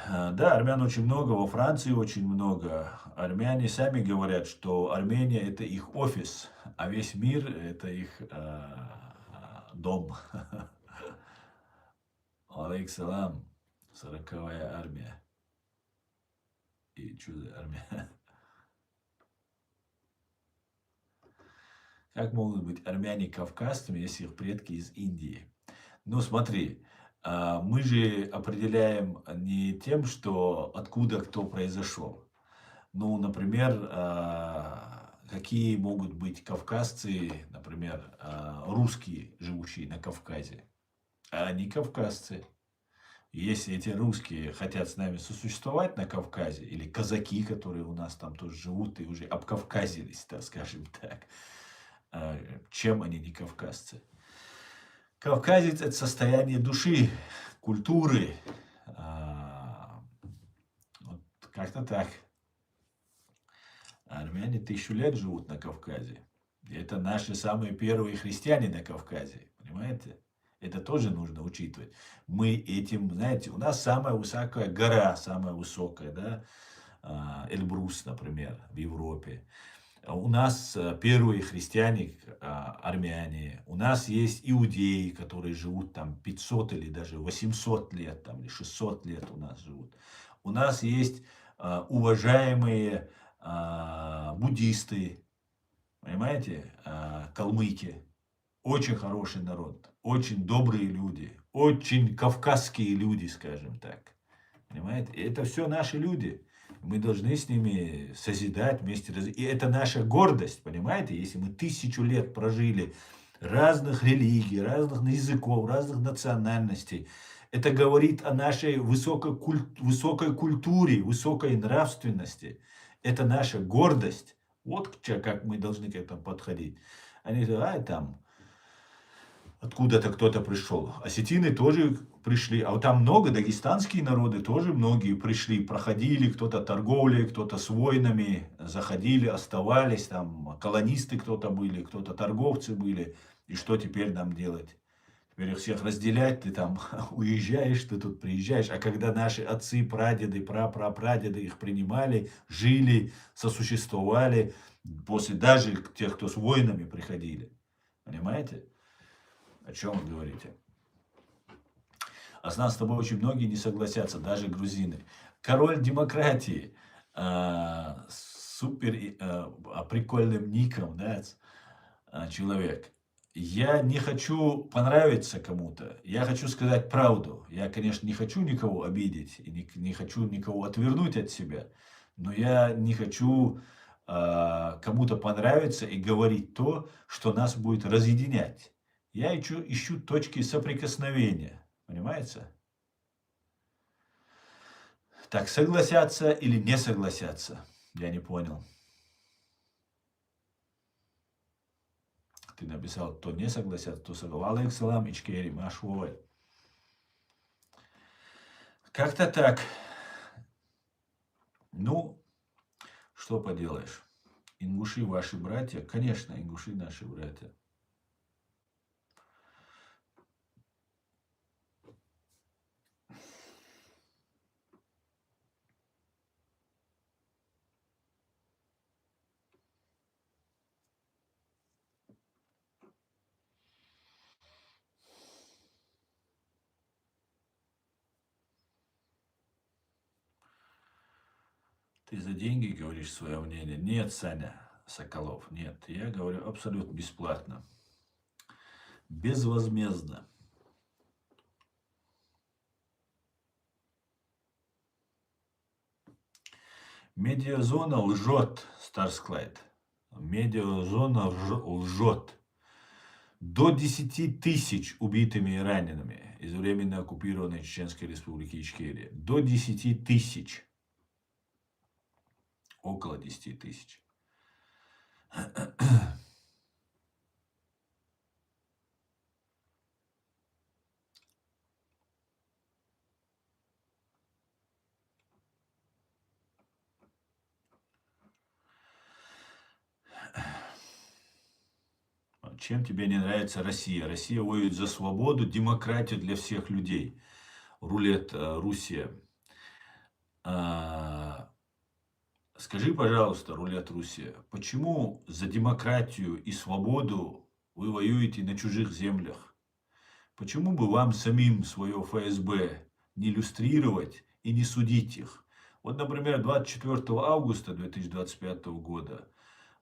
Да, армян очень много, во Франции очень много. Армяне сами говорят, что Армения это их офис, а весь мир это их дом. Алейкум, 40-я армия. И что за армия? Как могут быть армяне кавказцами, если их предки из Индии? Ну, смотри, мы же определяем не тем, что откуда кто произошел. Ну, например, какие могут быть кавказцы, например, русские, живущие на Кавказе. А они кавказцы. Если эти русские хотят с нами сосуществовать на Кавказе, или казаки, которые у нас там тоже живут и уже обкавказились, так скажем так, чем они не кавказцы? Кавказец – это состояние души, культуры. Вот как-то так. Армяне 1000 лет живут на Кавказе. И это наши самые первые христиане на Кавказе. Понимаете? Это тоже нужно учитывать. Мы этим, знаете, у нас самая высокая гора, самая высокая, да, Эльбрус, например, в Европе. У нас первые христиане, армяне. У нас есть иудеи, которые живут там 500 или даже 800 лет, там, или 600 лет у нас живут. У нас есть уважаемые буддисты, понимаете, калмыки. Очень хороший народ, очень добрые люди, очень кавказские люди, скажем так. Понимаете? И это все наши люди. Мы должны с ними созидать вместе. И это наша гордость, понимаете? Если мы 1000 лет прожили разных религий, разных языков, разных национальностей, это говорит о нашей высокой культуре, высокой нравственности. Это наша гордость. Вот как мы должны к этому подходить. Они говорят, там, откуда-то кто-то пришел. Осетины тоже пришли, а вот там много, дагестанские народы тоже многие пришли, проходили, кто-то торговлей, кто-то с войнами, заходили, оставались, там колонисты кто-то были, кто-то торговцы были. И что теперь нам делать? Теперь их всех разделять, ты там уезжаешь, ты тут приезжаешь. А когда наши отцы, прадеды, прапрапрадеды их принимали, жили, сосуществовали, после даже тех, кто с войнами приходили. Понимаете? О чем вы говорите? А с нас с тобой очень многие не согласятся, даже грузины. Король демократии, супер прикольным ником, да, человек. Я не хочу понравиться кому-то, я хочу сказать правду. Я, конечно, не хочу никого обидеть, и не хочу никого отвернуть от себя, но я не хочу кому-то понравиться и говорить то, что нас будет разъединять. Я ищу точки соприкосновения. Понимаете? Так, согласятся или не согласятся? Я не понял. Ты написал, то не согласятся, то согласятся. Алейкум, Ичкери, Машвой. Как-то так. Ну, что поделаешь. Ингуши ваши братья? Конечно, ингуши наши братья. Ты за деньги говоришь свое мнение? Нет, Саня Соколов, нет. Я говорю абсолютно бесплатно. Безвозмездно. Медиазона лжет, Старсклайд. Медиазона лжет. До 10 тысяч убитыми и ранеными из временно оккупированной Чеченской Республики Ичкерия. До 10 тысяч. Около 10 тысяч. Чем тебе не нравится Россия? Россия воюет за свободу, демократию для всех людей. Рулет Руссия. Скажи, пожалуйста, Рулет Руссия, почему за демократию и свободу вы воюете на чужих землях? Почему бы вам самим свое ФСБ не иллюстрировать и не судить их? Вот, например, 24 августа 2025 года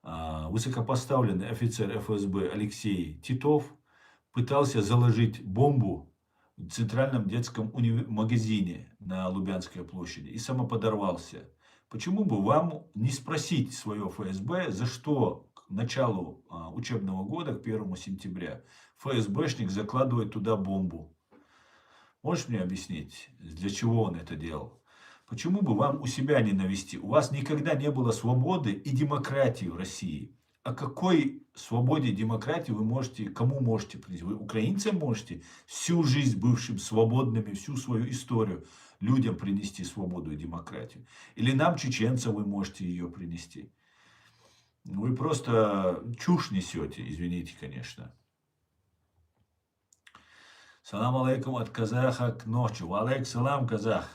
высокопоставленный офицер ФСБ Алексей Титов пытался заложить бомбу в центральном детском магазине на Лубянской площади и самоподорвался. Почему бы вам не спросить свое ФСБ, за что к началу учебного года, к 1 сентября, ФСБшник закладывает туда бомбу? Можешь мне объяснить, для чего он это делал? Почему бы вам у себя не навести? У вас никогда не было свободы и демократии в России. О какой свободе и демократии вы можете, кому можете принести? Вы украинцам можете всю жизнь бывшим свободными, всю свою историю людям принести свободу и демократию? Или нам, чеченцам, вы можете ее принести? Вы просто чушь несете, извините, конечно. Салам алейкум от казаха к ночи. Валейк салам, казах.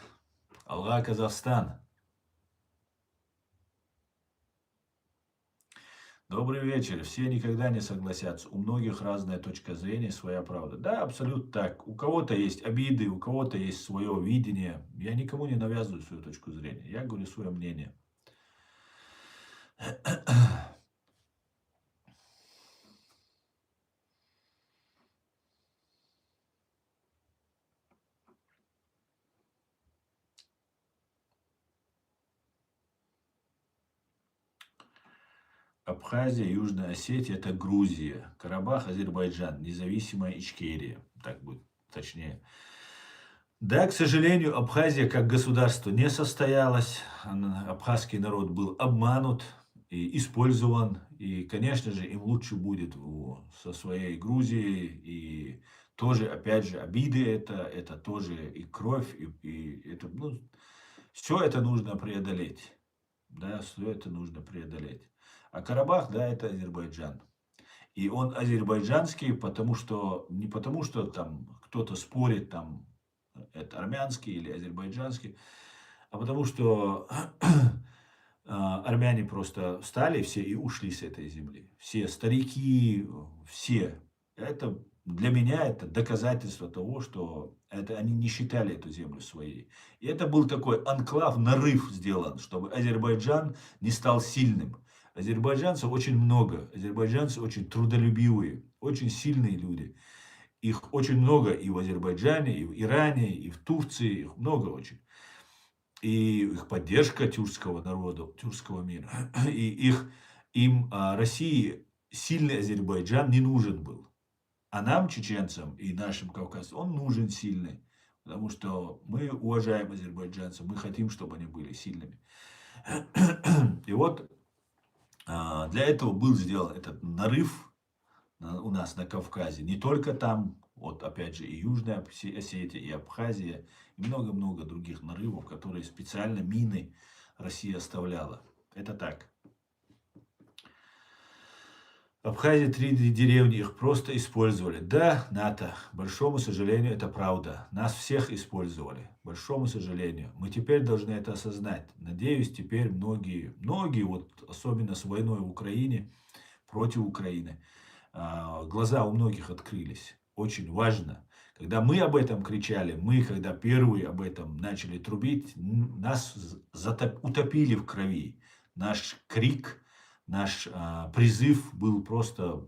Алга, Казахстан. Добрый вечер. Все никогда не согласятся. У многих разная точка зрения, своя правда. Да, абсолютно так. У кого-то есть обиды, у кого-то есть свое видение. Я никому не навязываю свою точку зрения. Я говорю свое мнение. Абхазия, Южная Осетия – это Грузия. Карабах, Азербайджан, независимая Ичкерия. Так будет точнее. Да, к сожалению, Абхазия как государство не состоялась. Абхазский народ был обманут и использован. И, конечно же, им лучше будет со своей Грузией. И тоже, опять же, обиды это тоже и кровь, и это, все это нужно преодолеть. Да, все это нужно преодолеть. А Карабах, да, это Азербайджан. И он азербайджанский, не потому что там кто-то спорит, там, это армянский или азербайджанский, а потому что армяне просто встали все и ушли с этой земли. Все старики, все. Это для меня это доказательство того, что они не считали эту землю своей. И это был такой анклав, нарыв сделан, чтобы Азербайджан не стал сильным. Азербайджанцев очень много. Азербайджанцы очень трудолюбивые, очень сильные люди. Их очень много и в Азербайджане, и в Иране, и в Турции. Их много очень. И их поддержка тюркского народа, тюркского мира. И им России сильный Азербайджан не нужен был. А нам, чеченцам и нашим кавказцам, он нужен сильный. Потому что мы уважаем азербайджанцев, мы хотим, чтобы они были сильными. И вот для этого был сделан этот нарыв у нас на Кавказе. Не только там, вот опять же и Южная Осетия, и Абхазия, и много-много других нарывов, которые специально мины Россия оставляла. Это так. Абхазии 3 деревни, их просто использовали. Да, НАТО, большому сожалению, это правда. Нас всех использовали, большому сожалению. Мы теперь должны это осознать. Надеюсь, теперь многие, вот особенно с войной в Украине, против Украины, глаза у многих открылись. Очень важно. Когда мы об этом кричали, мы, когда первые об этом начали трубить, нас утопили в крови. Наш крик, наш призыв был просто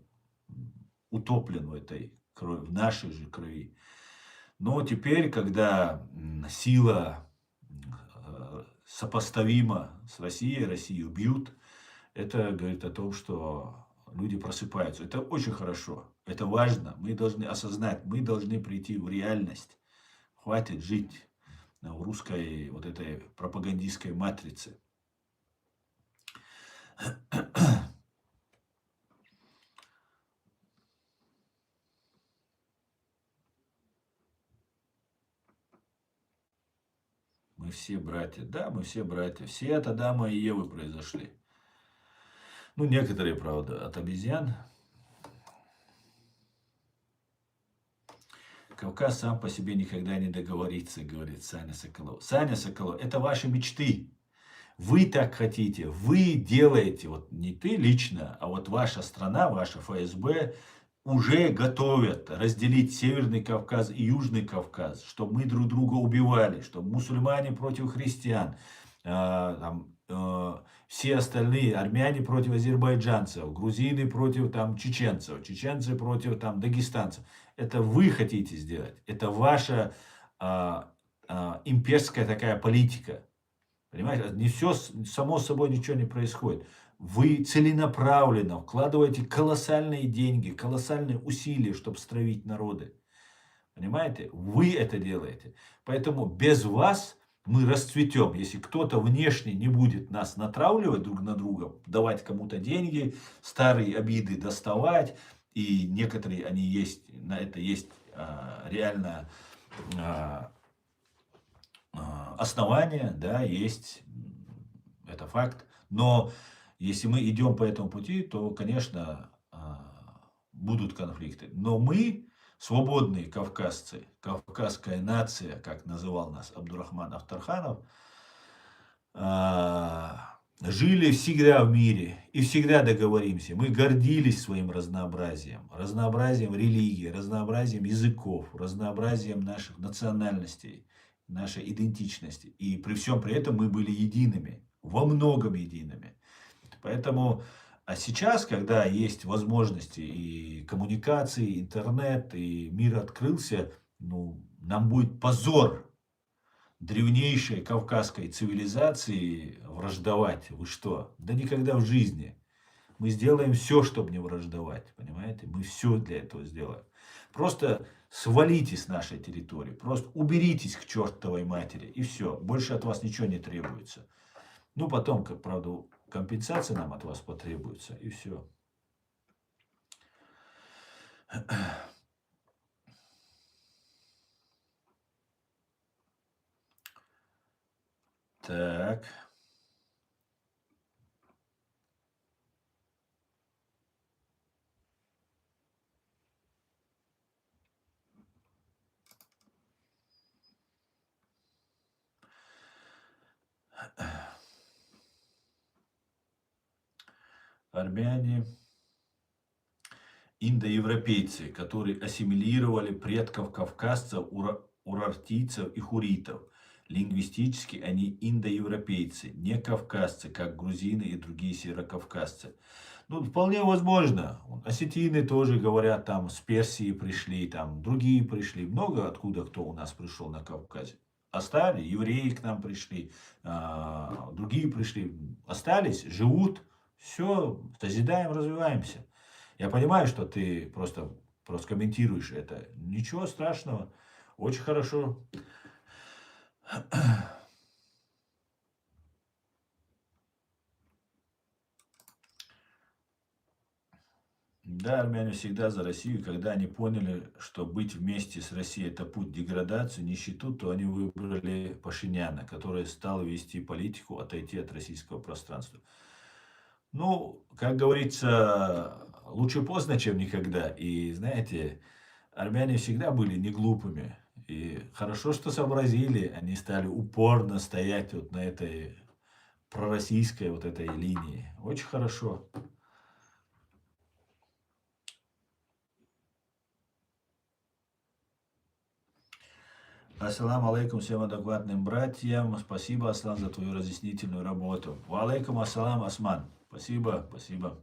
утоплен в этой крови, в нашей же крови. Но теперь, когда сила сопоставима с Россией, Россию бьют, это говорит о том, что люди просыпаются. Это очень хорошо, это важно. Мы должны осознать, мы должны прийти в реальность. Хватит жить в русской вот этой пропагандистской матрице. Мы все братья. Да, мы все братья. Все от Адама и Евы произошли. Ну, некоторые, правда, от обезьян. Кавказ сам по себе никогда не договорится, говорит Саня Соколов. Саня Соколов, это ваши мечты. Вы так хотите, вы делаете, вот не ты лично, а вот ваша страна, ваша ФСБ уже готовят разделить Северный Кавказ и Южный Кавказ, чтобы мы друг друга убивали, чтобы мусульмане против христиан, все остальные, армяне против азербайджанцев, грузины против чеченцев, чеченцы против дагестанцев. Это вы хотите сделать, это ваша имперская такая политика. Понимаете, не все само собой ничего не происходит. Вы целенаправленно вкладываете колоссальные деньги, колоссальные усилия, чтобы стравить народы. Понимаете? Вы это делаете. Поэтому без вас мы расцветем. Если кто-то внешне не будет нас натравливать друг на друга, давать кому-то деньги, старые обиды доставать, и некоторые они есть, на это есть реально основания, да, есть, это факт. Но если мы идем по этому пути, то, конечно, будут конфликты. Но мы, свободные кавказцы, кавказская нация, как называл нас Абдурахман Ахтарханов, жили всегда в мире и всегда договоримся. Мы гордились своим разнообразием, разнообразием религий, разнообразием языков, разнообразием наших национальностей, нашей идентичности. И при всем при этом мы были едиными, во многом едиными. Поэтому, а сейчас, когда есть возможности и коммуникации, интернет, и мир открылся, ну, нам будет позор древнейшей кавказской цивилизации враждовать. Вы что? Да никогда в жизни. Мы сделаем все, чтобы не враждовать. Понимаете? Мы все для этого сделаем. Просто свалите с нашей территории. Просто уберитесь к чертовой матери. И все. Больше от вас ничего не требуется. Ну, потом, как правда, компенсация нам от вас потребуется. И все. Так. Армяне, индоевропейцы, которые ассимилировали предков кавказцев, урартийцев и хуритов. Лингвистически они индоевропейцы, не кавказцы, как грузины и другие северокавказцы. Ну, вполне возможно. Осетины тоже говорят, там с Персии пришли, там другие пришли. Много откуда кто у нас пришел на Кавказе. Остались, евреи к нам пришли, другие пришли, остались, живут. Все, созидаем, развиваемся. Я понимаю, что ты просто комментируешь это. Ничего страшного. Очень хорошо. Да, армяне всегда за Россию. Когда они поняли, что быть вместе с Россией – это путь деградации, нищету, то они выбрали Пашиняна, который стал вести политику отойти от российского пространства. Ну, как говорится, лучше поздно, чем никогда. И знаете, армяне всегда были не глупыми. И хорошо, что сообразили, они стали упорно стоять вот на этой пророссийской вот этой линии. Очень хорошо. Ассаламу алейкум всем адекватным братьям. Спасибо, Аслан, за твою разъяснительную работу. Ва алейкум ассалам, Осман. Спасибо, спасибо.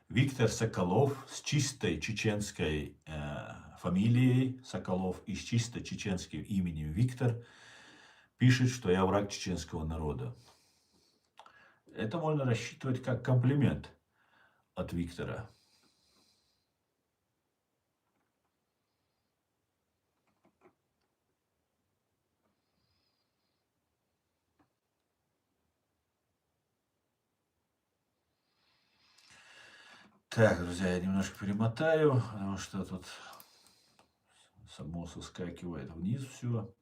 Виктор Соколов с чистой чеченской фамилией Соколов и с чисто чеченским именем Виктор пишет, что я враг чеченского народа. Это можно рассчитывать как комплимент от Виктора. Так, друзья, я немножко перемотаю, потому что тут само соскакивает вниз все.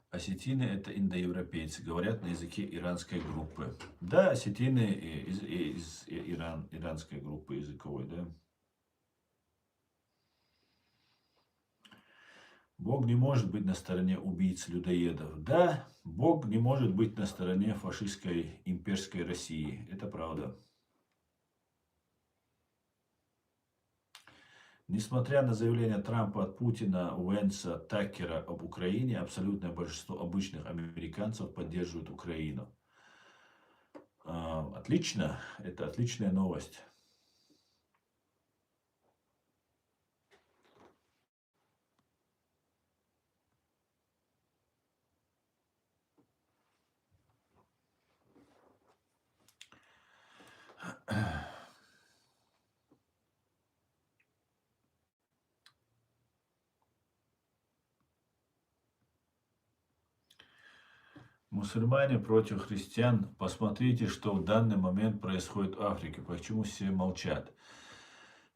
Осетины – это индоевропейцы, говорят на языке иранской группы. Да, осетины из иранской группы языковой, да. Бог не может быть на стороне убийц-людоедов. Да, Бог не может быть на стороне фашистской имперской России. Это правда. Несмотря на заявления Трампа от Путина, Уэнса, Такера об Украине, абсолютное большинство обычных американцев поддерживают Украину. Отлично, это отличная новость. Мусульмане против христиан. Посмотрите, что в данный момент происходит в Африке. Почему все молчат?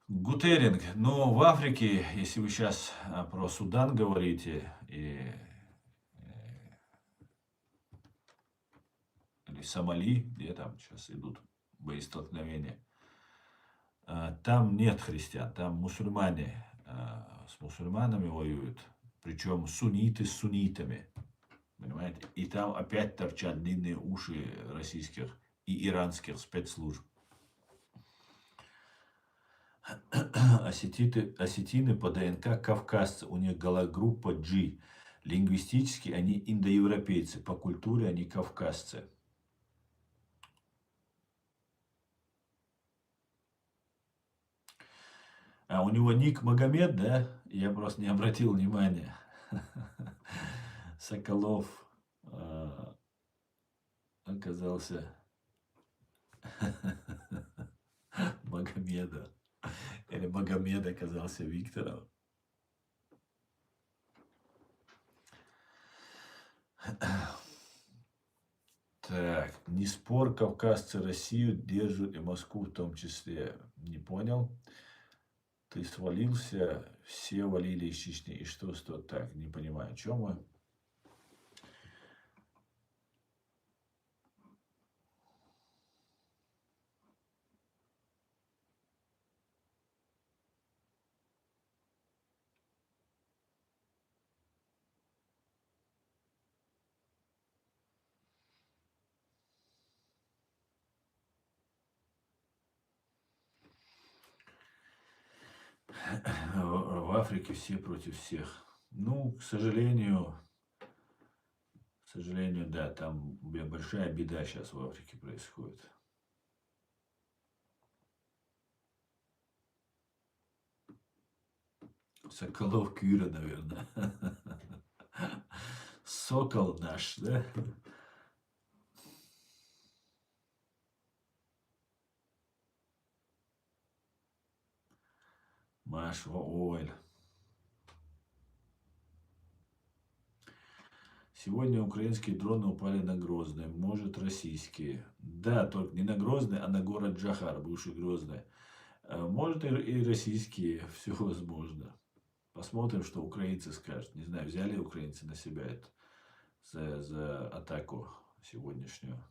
Гутеринг. Ну, в Африке, если вы сейчас про Судан говорите, или Сомали, где там сейчас идут боестолкновения, там нет христиан, там мусульмане с мусульманами воюют, причем сунниты с суннитами. Понимаете? И там опять торчат длинные уши российских и иранских спецслужб. Осетины по ДНК кавказцы, у них галогруппа G. Лингвистически они индоевропейцы, по культуре они кавказцы. А у него ник Магомед, да? Я просто не обратил внимания. Соколов оказался Магомеда. Или Магомед оказался Виктором. Так, не спор, кавказцы Россию держат и Москву в том числе. Не понял. Ты свалился, все валили из Чечни. И что? Так, не понимаю, о чем вы. В Африке все против всех. Ну, к сожалению, да, там большая беда сейчас в Африке происходит. Соколов Кюра, наверное. Сокол наш, да? Оль. Сегодня украинские дроны упали на Грозный, может российские. Да, только не на Грозный, а на город Джахар, бывший Грозный. Может и российские, все возможно. Посмотрим, что украинцы скажут. Не знаю, взяли украинцы на себя это за атаку сегодняшнюю.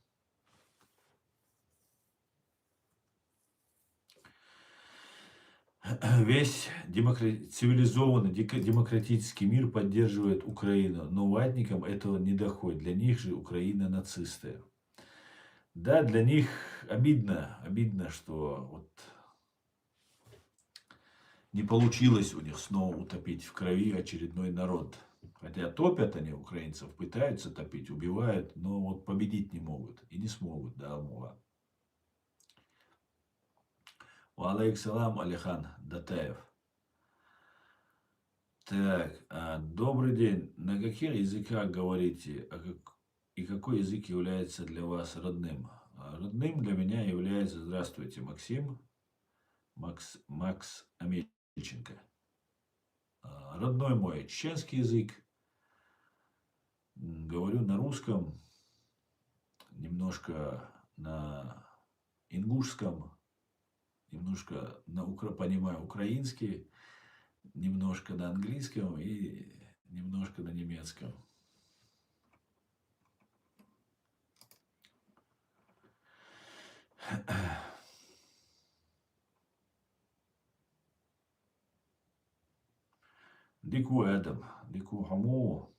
Весь цивилизованный демократический мир поддерживает Украину, но ватникам этого не доходит. Для них же Украина нацисты. Да, для них обидно, что вот не получилось у них снова утопить в крови очередной народ. Хотя топят они украинцев, пытаются топить, убивают, но вот победить не могут и не смогут до Амула. Алейкум Алихан Датаев. Так, добрый день. На каких языках говорите, и какой язык является для вас родным? Родным для меня является, здравствуйте, Макс Амельченко. Родной мой чеченский язык. Говорю на русском, немножко на ингушском, немножко понимаю украинский, немножко на английском и немножко на немецком. Дику Эдам, Дику Хаму.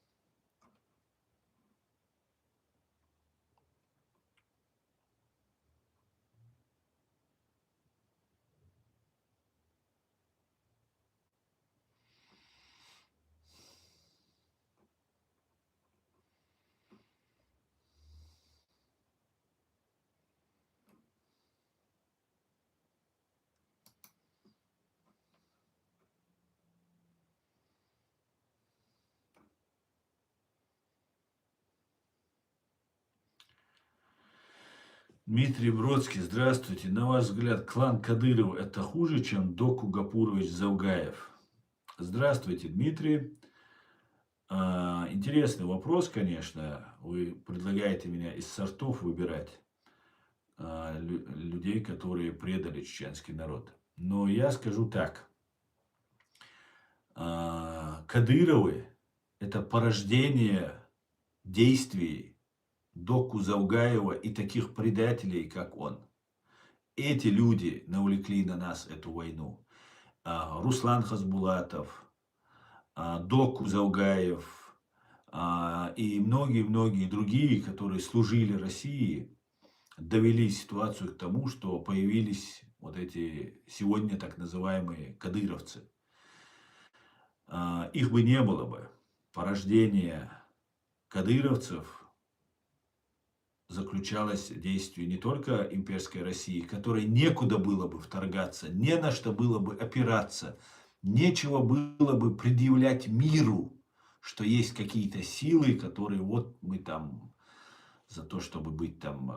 Дмитрий Бродский, здравствуйте. На ваш взгляд, клан Кадырова это хуже, чем Доку Гапурович Завгаев? Здравствуйте, Дмитрий. Интересный вопрос, конечно. Вы предлагаете меня из сортов выбирать людей, которые предали чеченский народ. Но я скажу так. Кадыровы – это порождение действий Доку Завгаева и таких предателей, как он. Эти люди навлекли на нас эту войну. Руслан Хасбулатов, Доку Завгаев и многие-многие другие, которые служили России, довели ситуацию к тому, что появились вот эти сегодня так называемые кадыровцы. Их бы не было бы. Порождение кадыровцев заключалось в действии не только имперской России, которой некуда было бы вторгаться, не на что было бы опираться, нечего было бы предъявлять миру, что есть какие-то силы, которые вот мы там за то, чтобы быть там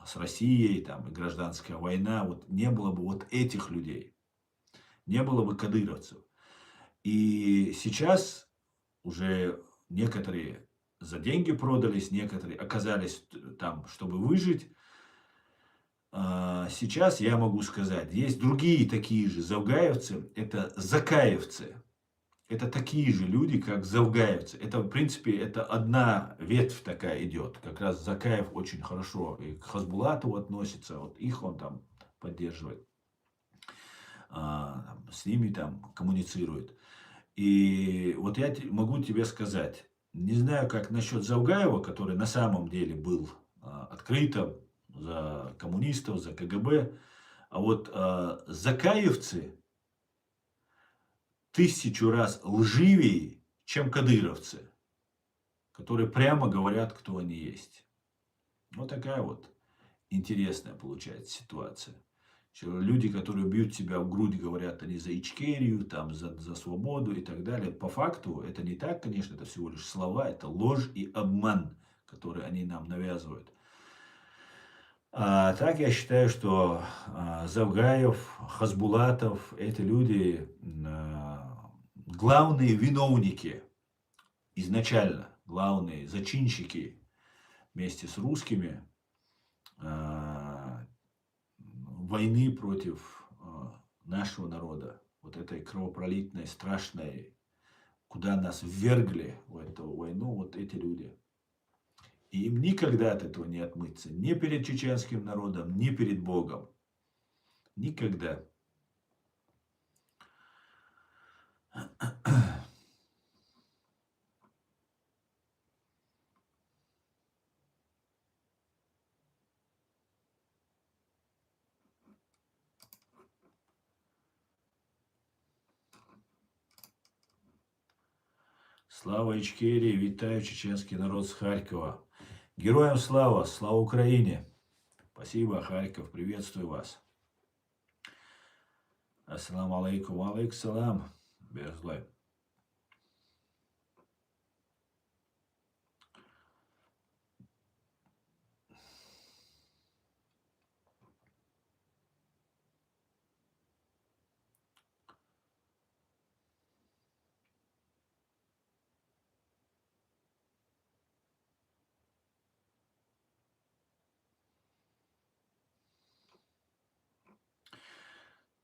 с Россией, там и гражданская война, вот не было бы вот этих людей, не было бы кадыровцев. И сейчас уже некоторые за деньги продались, некоторые оказались там, чтобы выжить. Сейчас я могу сказать, есть другие такие же завгаевцы, это закаевцы. Это такие же люди, как завгаевцы. Это, в принципе, это одна ветвь такая идет. Как раз Закаев очень хорошо и к Хасбулатову относится, вот их он там поддерживает, с ними там коммуницирует. И вот я могу тебе сказать, не знаю, как насчет Завгаева, который на самом деле был открыто за коммунистов, за КГБ. А вот закаевцы 1000 раз лживее, чем кадыровцы, которые прямо говорят, кто они есть. Вот такая вот интересная получается ситуация. Люди, которые бьют себя в грудь, говорят, они за Ичкерию, там, за свободу и так далее. По факту это не так, конечно, это всего лишь слова, это ложь и обман, который они нам навязывают. А так я считаю, что Завгаев, Хасбулатов — это люди, главные виновники, изначально главные зачинщики вместе с русскими а, войны против нашего народа. Вот этой кровопролитной, страшной, куда нас ввергли в эту войну вот эти люди. И им никогда от этого не отмыться. Ни перед чеченским народом, ни перед Богом. Никогда. Слава Ичкерии, вітаю чеченский народ с Харькова. Героям слава, слава Украине. Спасибо, Харьков, приветствую вас. Ассаламу алейкум, алейкум салам. Берзлай.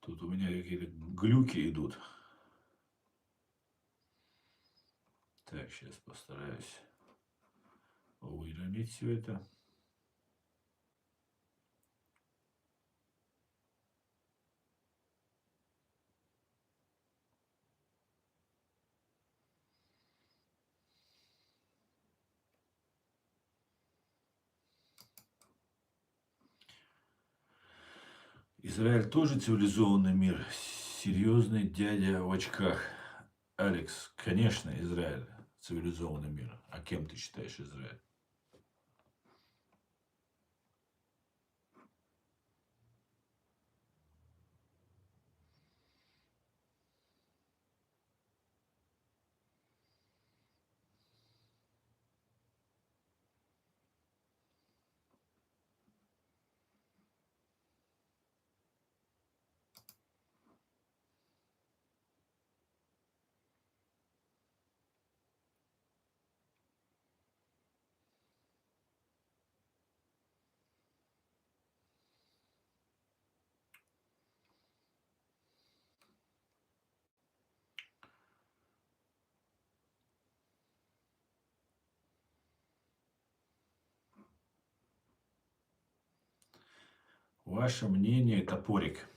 Тут у меня какие-то глюки идут. Так, сейчас постараюсь выровнять все это. Израиль тоже цивилизованный мир. Серьезный дядя в очках. Алекс, конечно, Израиль цивилизованный мир. А кем ты считаешь Израиль? Ваше мнение, топорик.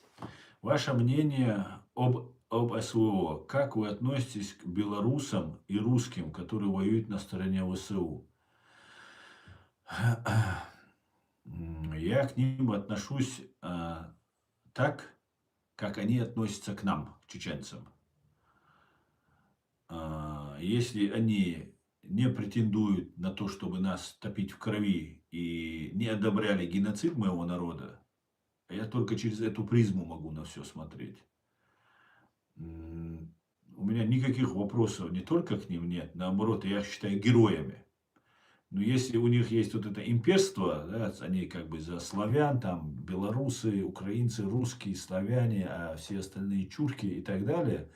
Ваше мнение об СВО. Как вы относитесь к белорусам и русским, которые воюют на стороне ВСУ? Я к ним отношусь так, как они относятся к нам, чеченцам. Если они не претендуют на то, чтобы нас топить в крови и не одобряли геноцид моего народа, я только через эту призму могу на все смотреть. У меня никаких вопросов не только к ним нет, наоборот, я их считаю героями. Но если у них есть вот это имперство, да, они как бы за славян, там, белорусы, украинцы, русские, славяне, а все остальные чурки и так далее,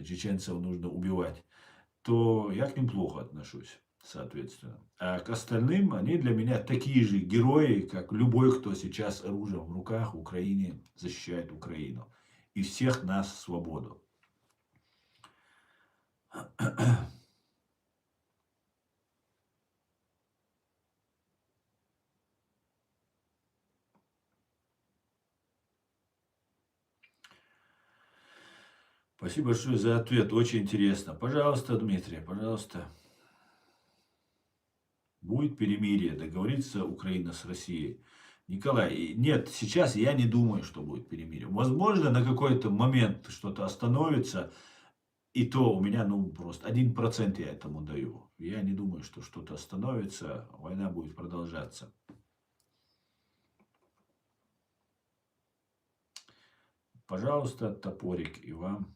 чеченцев нужно убивать, то я к ним плохо отношусь, соответственно. А к остальным, они для меня такие же герои, как любой, кто сейчас оружием в руках в Украине защищает Украину. И всех нас свободу. Спасибо большое за ответ, очень интересно. Пожалуйста, Дмитрий, пожалуйста. Будет перемирие, договорится Украина с Россией. Николай, нет, сейчас я не думаю, что будет перемирие. Возможно, на какой-то момент что-то остановится, и то у меня, ну, просто 1% я этому даю. Я не думаю, что что-то остановится, война будет продолжаться. Пожалуйста, топорик и вам.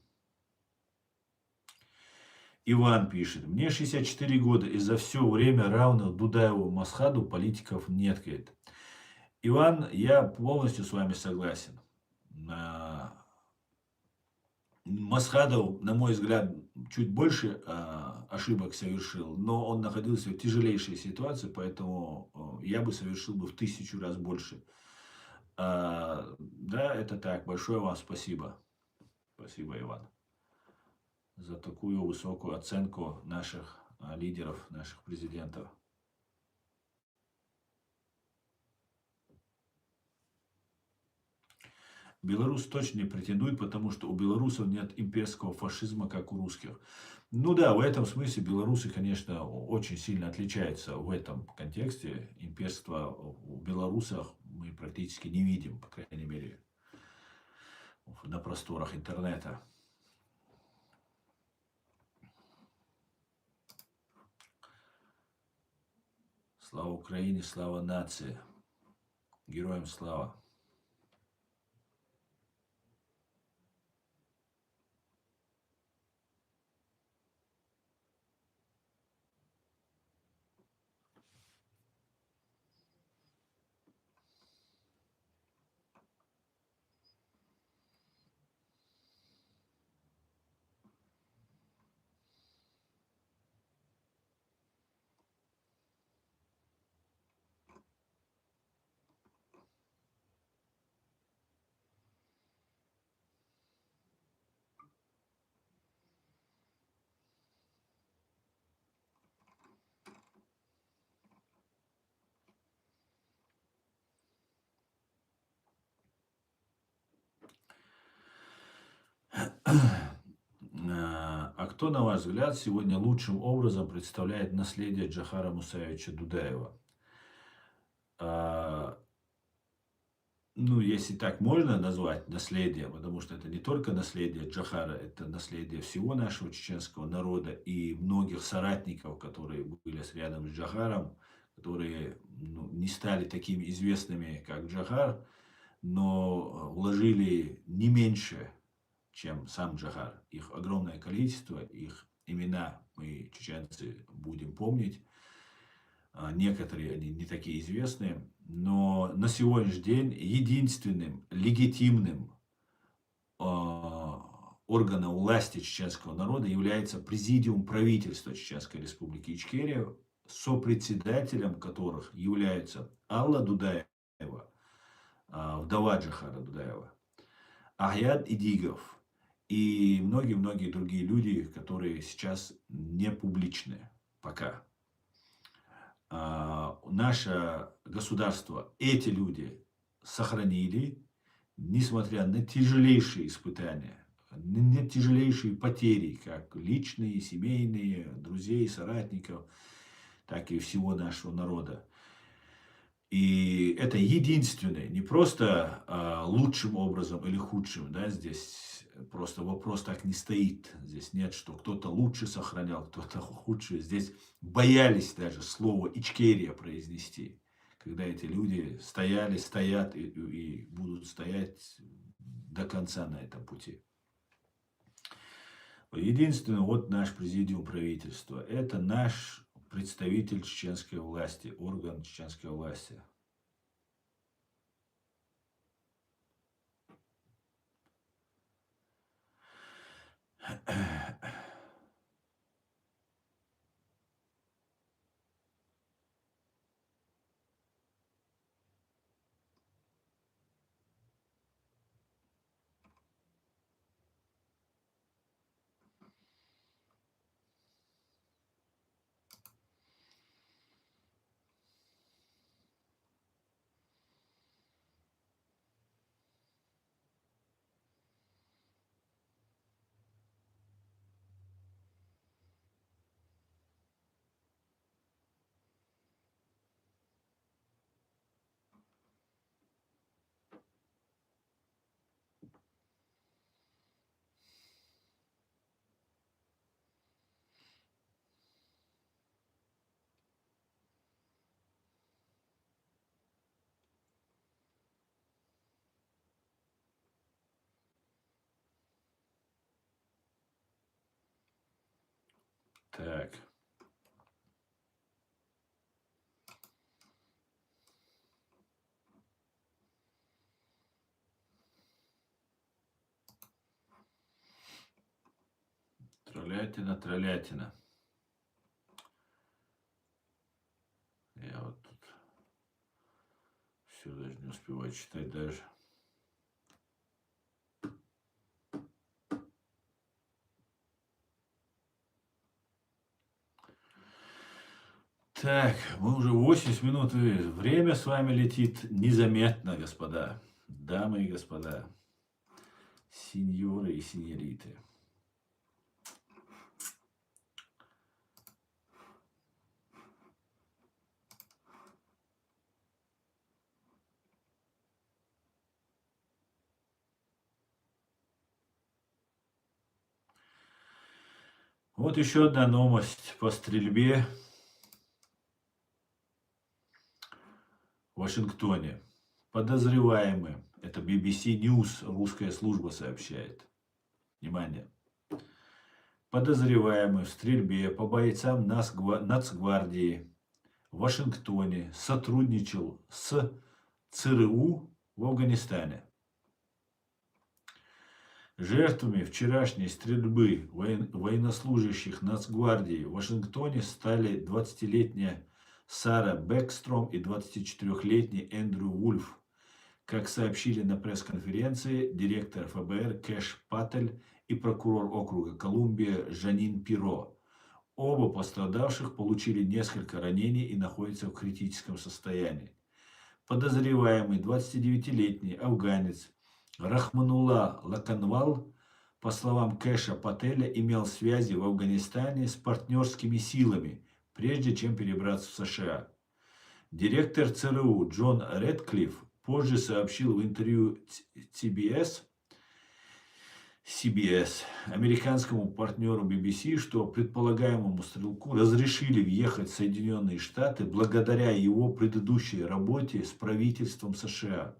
Иван пишет. Мне 64 года, и за все время равных Дудаеву Масхаду политиков нет, говорит. Иван, я полностью с вами согласен. А, Масхадов, на мой взгляд, чуть больше ошибок совершил, но он находился в тяжелейшей ситуации, поэтому я бы совершил бы в 1000 раз больше. Да, это так. Большое вам спасибо. Спасибо, Иван, за такую высокую оценку наших лидеров, наших президентов. Беларусь точно не претендует, потому что у белорусов нет имперского фашизма, как у русских. Ну да, в этом смысле белорусы, конечно, очень сильно отличаются в этом контексте. Имперства у белорусах мы практически не видим, по крайней мере, на просторах интернета. Слава Украине, слава нации. Героям слава. А кто, на ваш взгляд, сегодня лучшим образом представляет наследие Джохара Мусаевича Дудаева? А, Ну, если так можно назвать наследие, потому что это не только наследие Джохара, это наследие всего нашего чеченского народа и многих соратников, которые были рядом с Джохаром, которые не стали такими известными, как Джохар, но вложили не меньше, чем сам Джохар. Их огромное количество, их имена мы, чеченцы, будем помнить. Некоторые они не такие известные. Но на сегодняшний день единственным легитимным органом власти чеченского народа является президиум правительства Чеченской Республики Ичкерия, сопредседателем которых являются Алла Дудаева, вдова Джохара Дудаева, Ахьяд Идигов и многие-многие другие люди, которые сейчас не публичны пока. Наше государство, эти люди сохранили, несмотря на тяжелейшие испытания, на тяжелейшие потери, как личные, семейные, друзей, соратников, так и всего нашего народа. И это единственное, не просто лучшим образом или худшим, да, здесь просто вопрос так не стоит. Здесь нет, что кто-то лучше сохранял, кто-то худше. Здесь боялись даже слово Ичкерия произнести, когда эти люди стояли, стоят и будут стоять до конца на этом пути. Единственное, вот наш президиум правительства, это наш представитель чеченской власти, орган чеченской власти. Так. тролятина. Я вот тут все даже не успеваю читать даже. Так, мы уже 80 минут, и время с вами летит незаметно, господа, дамы и господа, сеньоры и сеньориты. Вот еще одна новость по стрельбе в Вашингтоне. Подозреваемый, это BBC News, русская служба сообщает. Внимание. Подозреваемый в стрельбе по бойцам Нацгвардии в Вашингтоне сотрудничал с ЦРУ в Афганистане. Жертвами вчерашней стрельбы военнослужащих Нацгвардии в Вашингтоне стали 20-летняя Сара Бэкстром и 24-летний Эндрю Вульф. Как сообщили на пресс-конференции директор ФБР Кэш Паттель и прокурор округа Колумбия Жанин Пиро. Оба пострадавших получили несколько ранений и находятся в критическом состоянии. Подозреваемый 29-летний афганец Рахманулла Лаканвал, по словам Кэша Паттеля, имел связи в Афганистане с партнерскими силами, прежде чем перебраться в США. Директор ЦРУ Джон Рэдклифф позже сообщил в интервью CBS американскому партнеру BBC, что предполагаемому стрелку разрешили въехать в Соединенные Штаты благодаря его предыдущей работе с правительством США.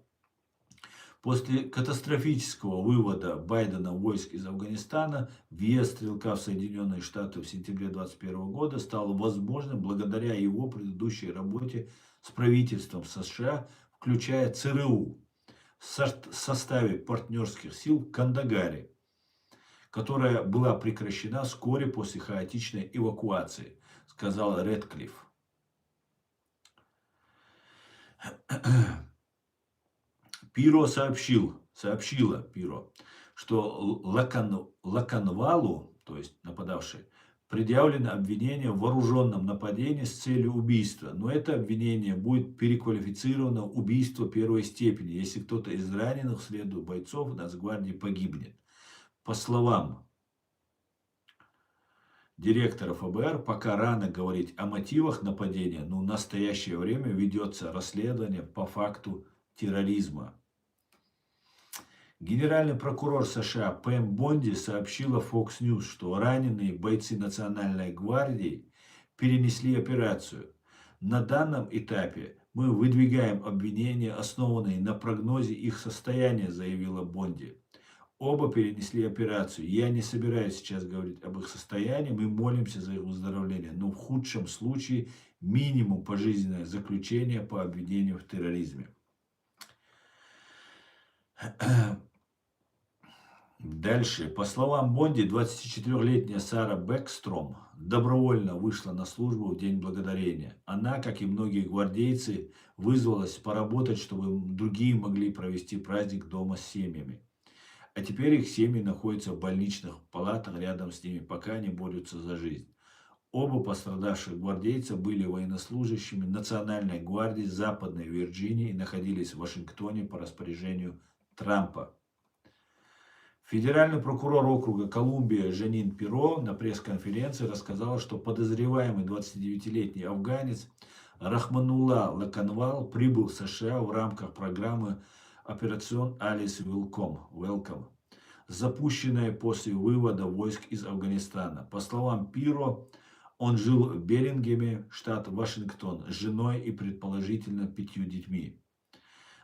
После катастрофического вывода Байдена войск из Афганистана, въезд стрелка в Соединенные Штаты в сентябре 2021 года стал возможным благодаря его предыдущей работе с правительством США, включая ЦРУ, в составе партнерских сил в Кандагаре, которая была прекращена вскоре после хаотичной эвакуации, сказал Рэдклифф. Пиро сообщила Пиро, что Лаканвалу, то есть нападавший, предъявлено обвинение в вооруженном нападении с целью убийства. Но это обвинение будет переквалифицировано в убийство первой степени, если кто-то из раненых среди бойцов Нацгвардии погибнет. По словам директора ФБР, пока рано говорить о мотивах нападения, но в настоящее время ведется расследование по факту терроризма. Генеральный прокурор США Пэм Бонди сообщила Fox News, что раненые бойцы Национальной гвардии перенесли операцию. На данном этапе мы выдвигаем обвинения, основанные на прогнозе их состояния, заявила Бонди. Оба перенесли операцию. Я не собираюсь сейчас говорить об их состоянии, мы молимся за их выздоровление, но в худшем случае минимум пожизненное заключение по обвинению в терроризме. Дальше. По словам Бонди, 24-летняя Сара Бэкстром добровольно вышла на службу в День Благодарения. Она, как и многие гвардейцы, вызвалась поработать, чтобы другие могли провести праздник дома с семьями. А теперь их семьи находятся в больничных палатах рядом с ними, пока они борются за жизнь. Оба пострадавших гвардейца были военнослужащими Национальной гвардии Западной Вирджинии и находились в Вашингтоне по распоряжению Трампа. Федеральный прокурор округа Колумбия Жанин Пиро на пресс-конференции рассказал, что подозреваемый 29-летний афганец Рахманулла Лаканвал прибыл в США в рамках программы Операцион Alice Welcome, запущенная после вывода войск из Афганистана. По словам Пиро, он жил в Беллингеме, штат Вашингтон, с женой и предположительно 5 детьми.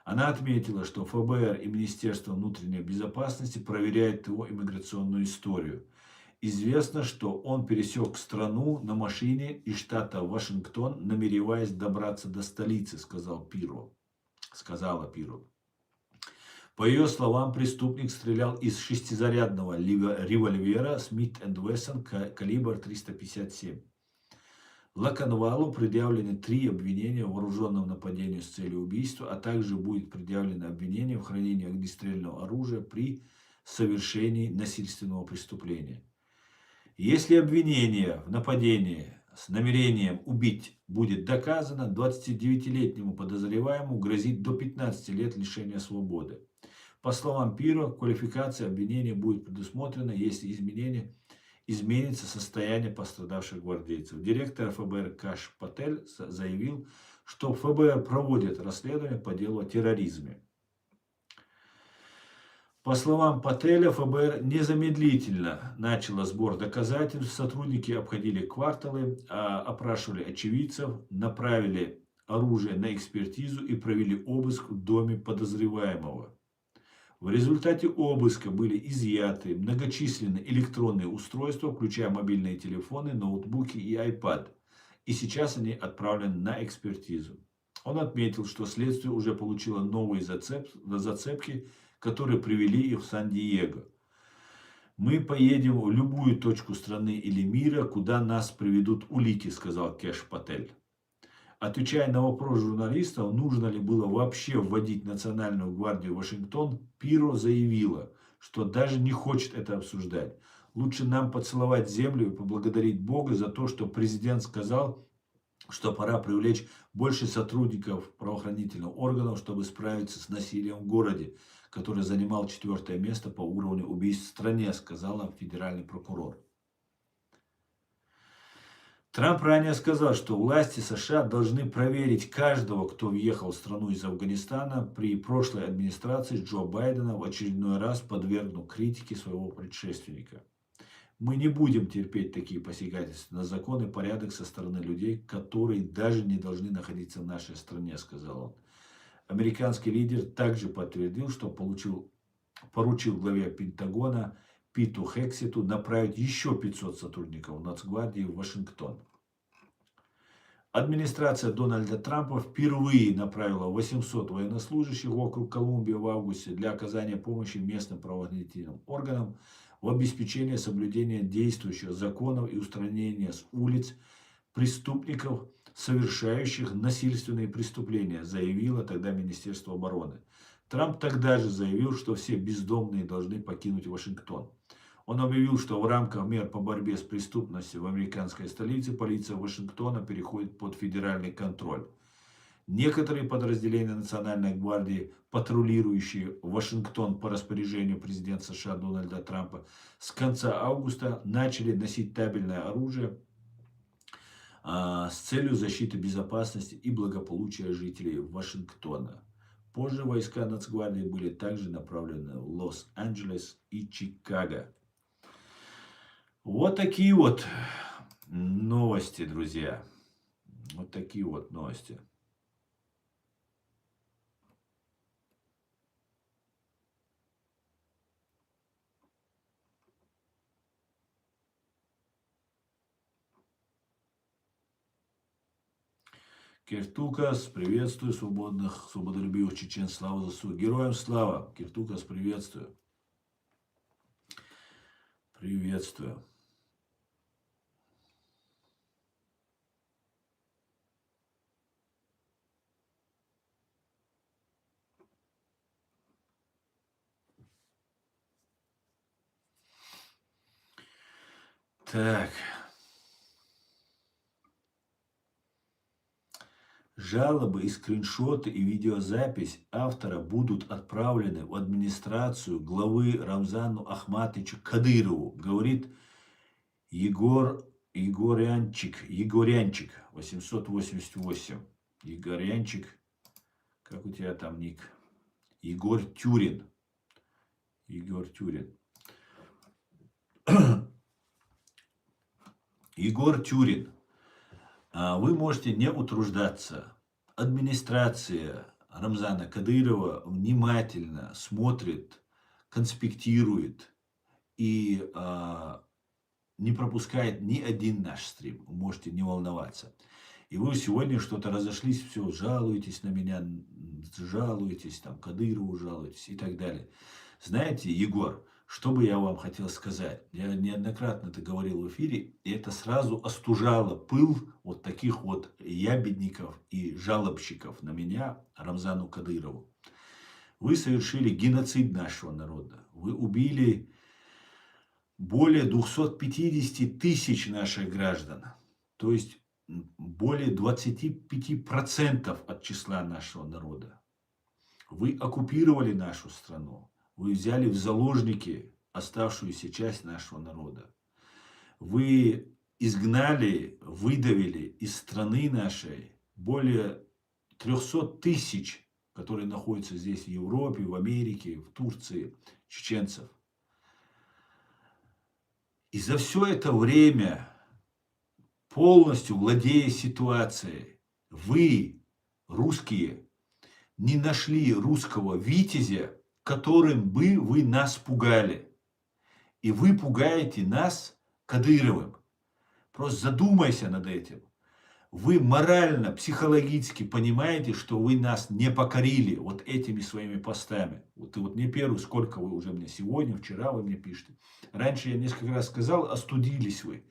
Она отметила, что ФБР и Министерство внутренней безопасности проверяют его иммиграционную историю. Известно, что он пересек страну на машине из штата Вашингтон, намереваясь добраться до столицы, сказала Пиро. По ее словам, преступник стрелял из шестизарядного револьвера Smith Wesson калибр 357. Лаканвалу предъявлены 3 обвинения в вооруженном нападении с целью убийства, а также будет предъявлено обвинение в хранении огнестрельного оружия при совершении насильственного преступления. Если обвинение в нападении с намерением убить будет доказано, 29-летнему подозреваемому грозит до 15 лет лишения свободы. По словам Пиро, квалификация обвинения будет предусмотрена, если изменится состояние пострадавших гвардейцев. Директор ФБР Каш Патель заявил, что ФБР проводит расследование по делу о терроризме. По словам Пателя, ФБР незамедлительно начало сбор доказательств. Сотрудники обходили кварталы, опрашивали очевидцев, направили оружие на экспертизу и провели обыск в доме подозреваемого. В результате обыска были изъяты многочисленные электронные устройства, включая мобильные телефоны, ноутбуки и iPad. И сейчас они отправлены на экспертизу. Он отметил, что следствие уже получило новые зацепки, которые привели их в Сан-Диего. «Мы поедем в любую точку страны или мира, куда нас приведут улики», сказал Кэш Патель. Отвечая на вопрос журналистов, нужно ли было вообще вводить Национальную гвардию в Вашингтон, Пиро заявила, что даже не хочет это обсуждать. Лучше нам поцеловать землю и поблагодарить Бога за то, что президент сказал, что пора привлечь больше сотрудников правоохранительных органов, чтобы справиться с насилием в городе, который занимал 4-е место по уровню убийств в стране, сказала федеральный прокурор. Трамп ранее сказал, что власти США должны проверить каждого, кто въехал в страну из Афганистана. При прошлой администрации Джо Байдена в очередной раз подвергнул критике своего предшественника. «Мы не будем терпеть такие посягательства на закон и порядок со стороны людей, которые даже не должны находиться в нашей стране», сказал он. Американский лидер также подтвердил, что поручил главе Пентагона Питу Хексету направить еще 500 сотрудников Нацгвардии в Вашингтон. Администрация Дональда Трампа впервые направила 800 военнослужащих в округ Колумбия в августе для оказания помощи местным правоохранительным органам в обеспечении соблюдения действующих законов и устранения с улиц преступников, совершающих насильственные преступления, заявило тогда Министерство обороны. Трамп тогда же заявил, что все бездомные должны покинуть Вашингтон. Он объявил, что в рамках мер по борьбе с преступностью в американской столице полиция Вашингтона переходит под федеральный контроль. Некоторые подразделения Национальной гвардии, патрулирующие Вашингтон по распоряжению президента США Дональда Трампа, с конца августа начали носить табельное оружие с целью защиты безопасности и благополучия жителей Вашингтона. Позже войска Нацгвардии были также направлены в Лос-Анджелес и Чикаго. Вот такие вот новости, друзья. Вот такие вот новости. Киртукас, приветствую свободолюбивых чечен, слава за суд. Героям слава. Киртукас, приветствую. Приветствую. Так. Жалобы и скриншоты и видеозапись автора будут отправлены в администрацию главы Рамзану Ахматовичу Кадырову, говорит Егорянчик, 888. Егорянчик, как у тебя там ник? Егор Тюрин. Егор Тюрин. Егор Тюрин. Вы можете не утруждаться. Администрация Рамзана Кадырова внимательно смотрит, конспектирует и не пропускает ни один наш стрим. Можете не волноваться. И вы сегодня что-то разошлись, все, жалуетесь на меня, жалуетесь, там, Кадырову жалуетесь и так далее. Знаете, Егор, что бы я вам хотел сказать? Я неоднократно это говорил в эфире, и это сразу остужало пыл вот таких вот ябедников и жалобщиков на меня, Рамзану Кадырову. Вы совершили геноцид нашего народа. Вы убили более 250 тысяч наших граждан. То есть более 25% от числа нашего народа. Вы оккупировали нашу страну. Вы взяли в заложники оставшуюся часть нашего народа. Вы изгнали, выдавили из страны нашей более 300 тысяч, которые находятся здесь в Европе, в Америке, в Турции, чеченцев. И за все это время, полностью владея ситуацией, вы, русские, не нашли русского витязя, которым бы вы нас пугали. И вы пугаете нас Кадыровым. Просто задумайся над этим. Вы морально, психологически понимаете, что вы нас не покорили вот этими своими постами. Вот и вот не первый, сколько вы уже мне сегодня, вчера вы мне пишете. Раньше я несколько раз сказал, остудились вы.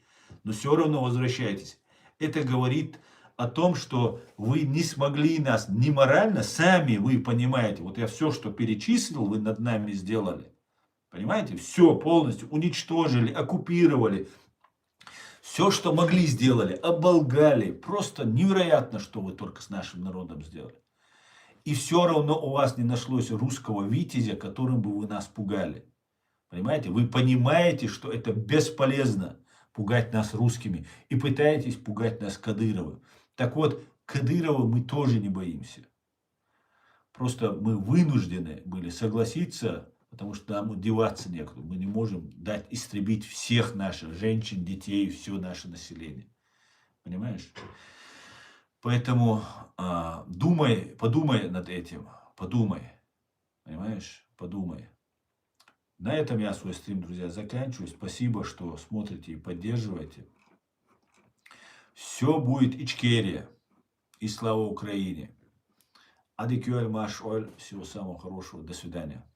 Но все равно возвращайтесь. Это говорит о том, что вы не смогли нас не морально, сами вы понимаете. Вот я все, что перечислил, вы над нами сделали. Понимаете? Все полностью уничтожили, оккупировали. Все, что могли, сделали, оболгали. Просто невероятно, что вы только с нашим народом сделали. И все равно у вас не нашлось русского витязя, которым бы вы нас пугали. Понимаете? Вы понимаете, что это бесполезно пугать нас русскими. И пытаетесь пугать нас Кадыровым. Так вот, Кадырова мы тоже не боимся. Просто мы вынуждены были согласиться, потому что нам деваться некуда. Мы не можем дать истребить всех наших женщин, детей, все наше население. Понимаешь? Поэтому подумай над этим. Подумай. Понимаешь? Подумай. На этом я свой стрим, друзья, заканчиваю. Спасибо, что смотрите и поддерживаете. Все будет Ичкерия. И слава Украине. Адикюэль Маш Оль. Всего самого хорошего. До свидания.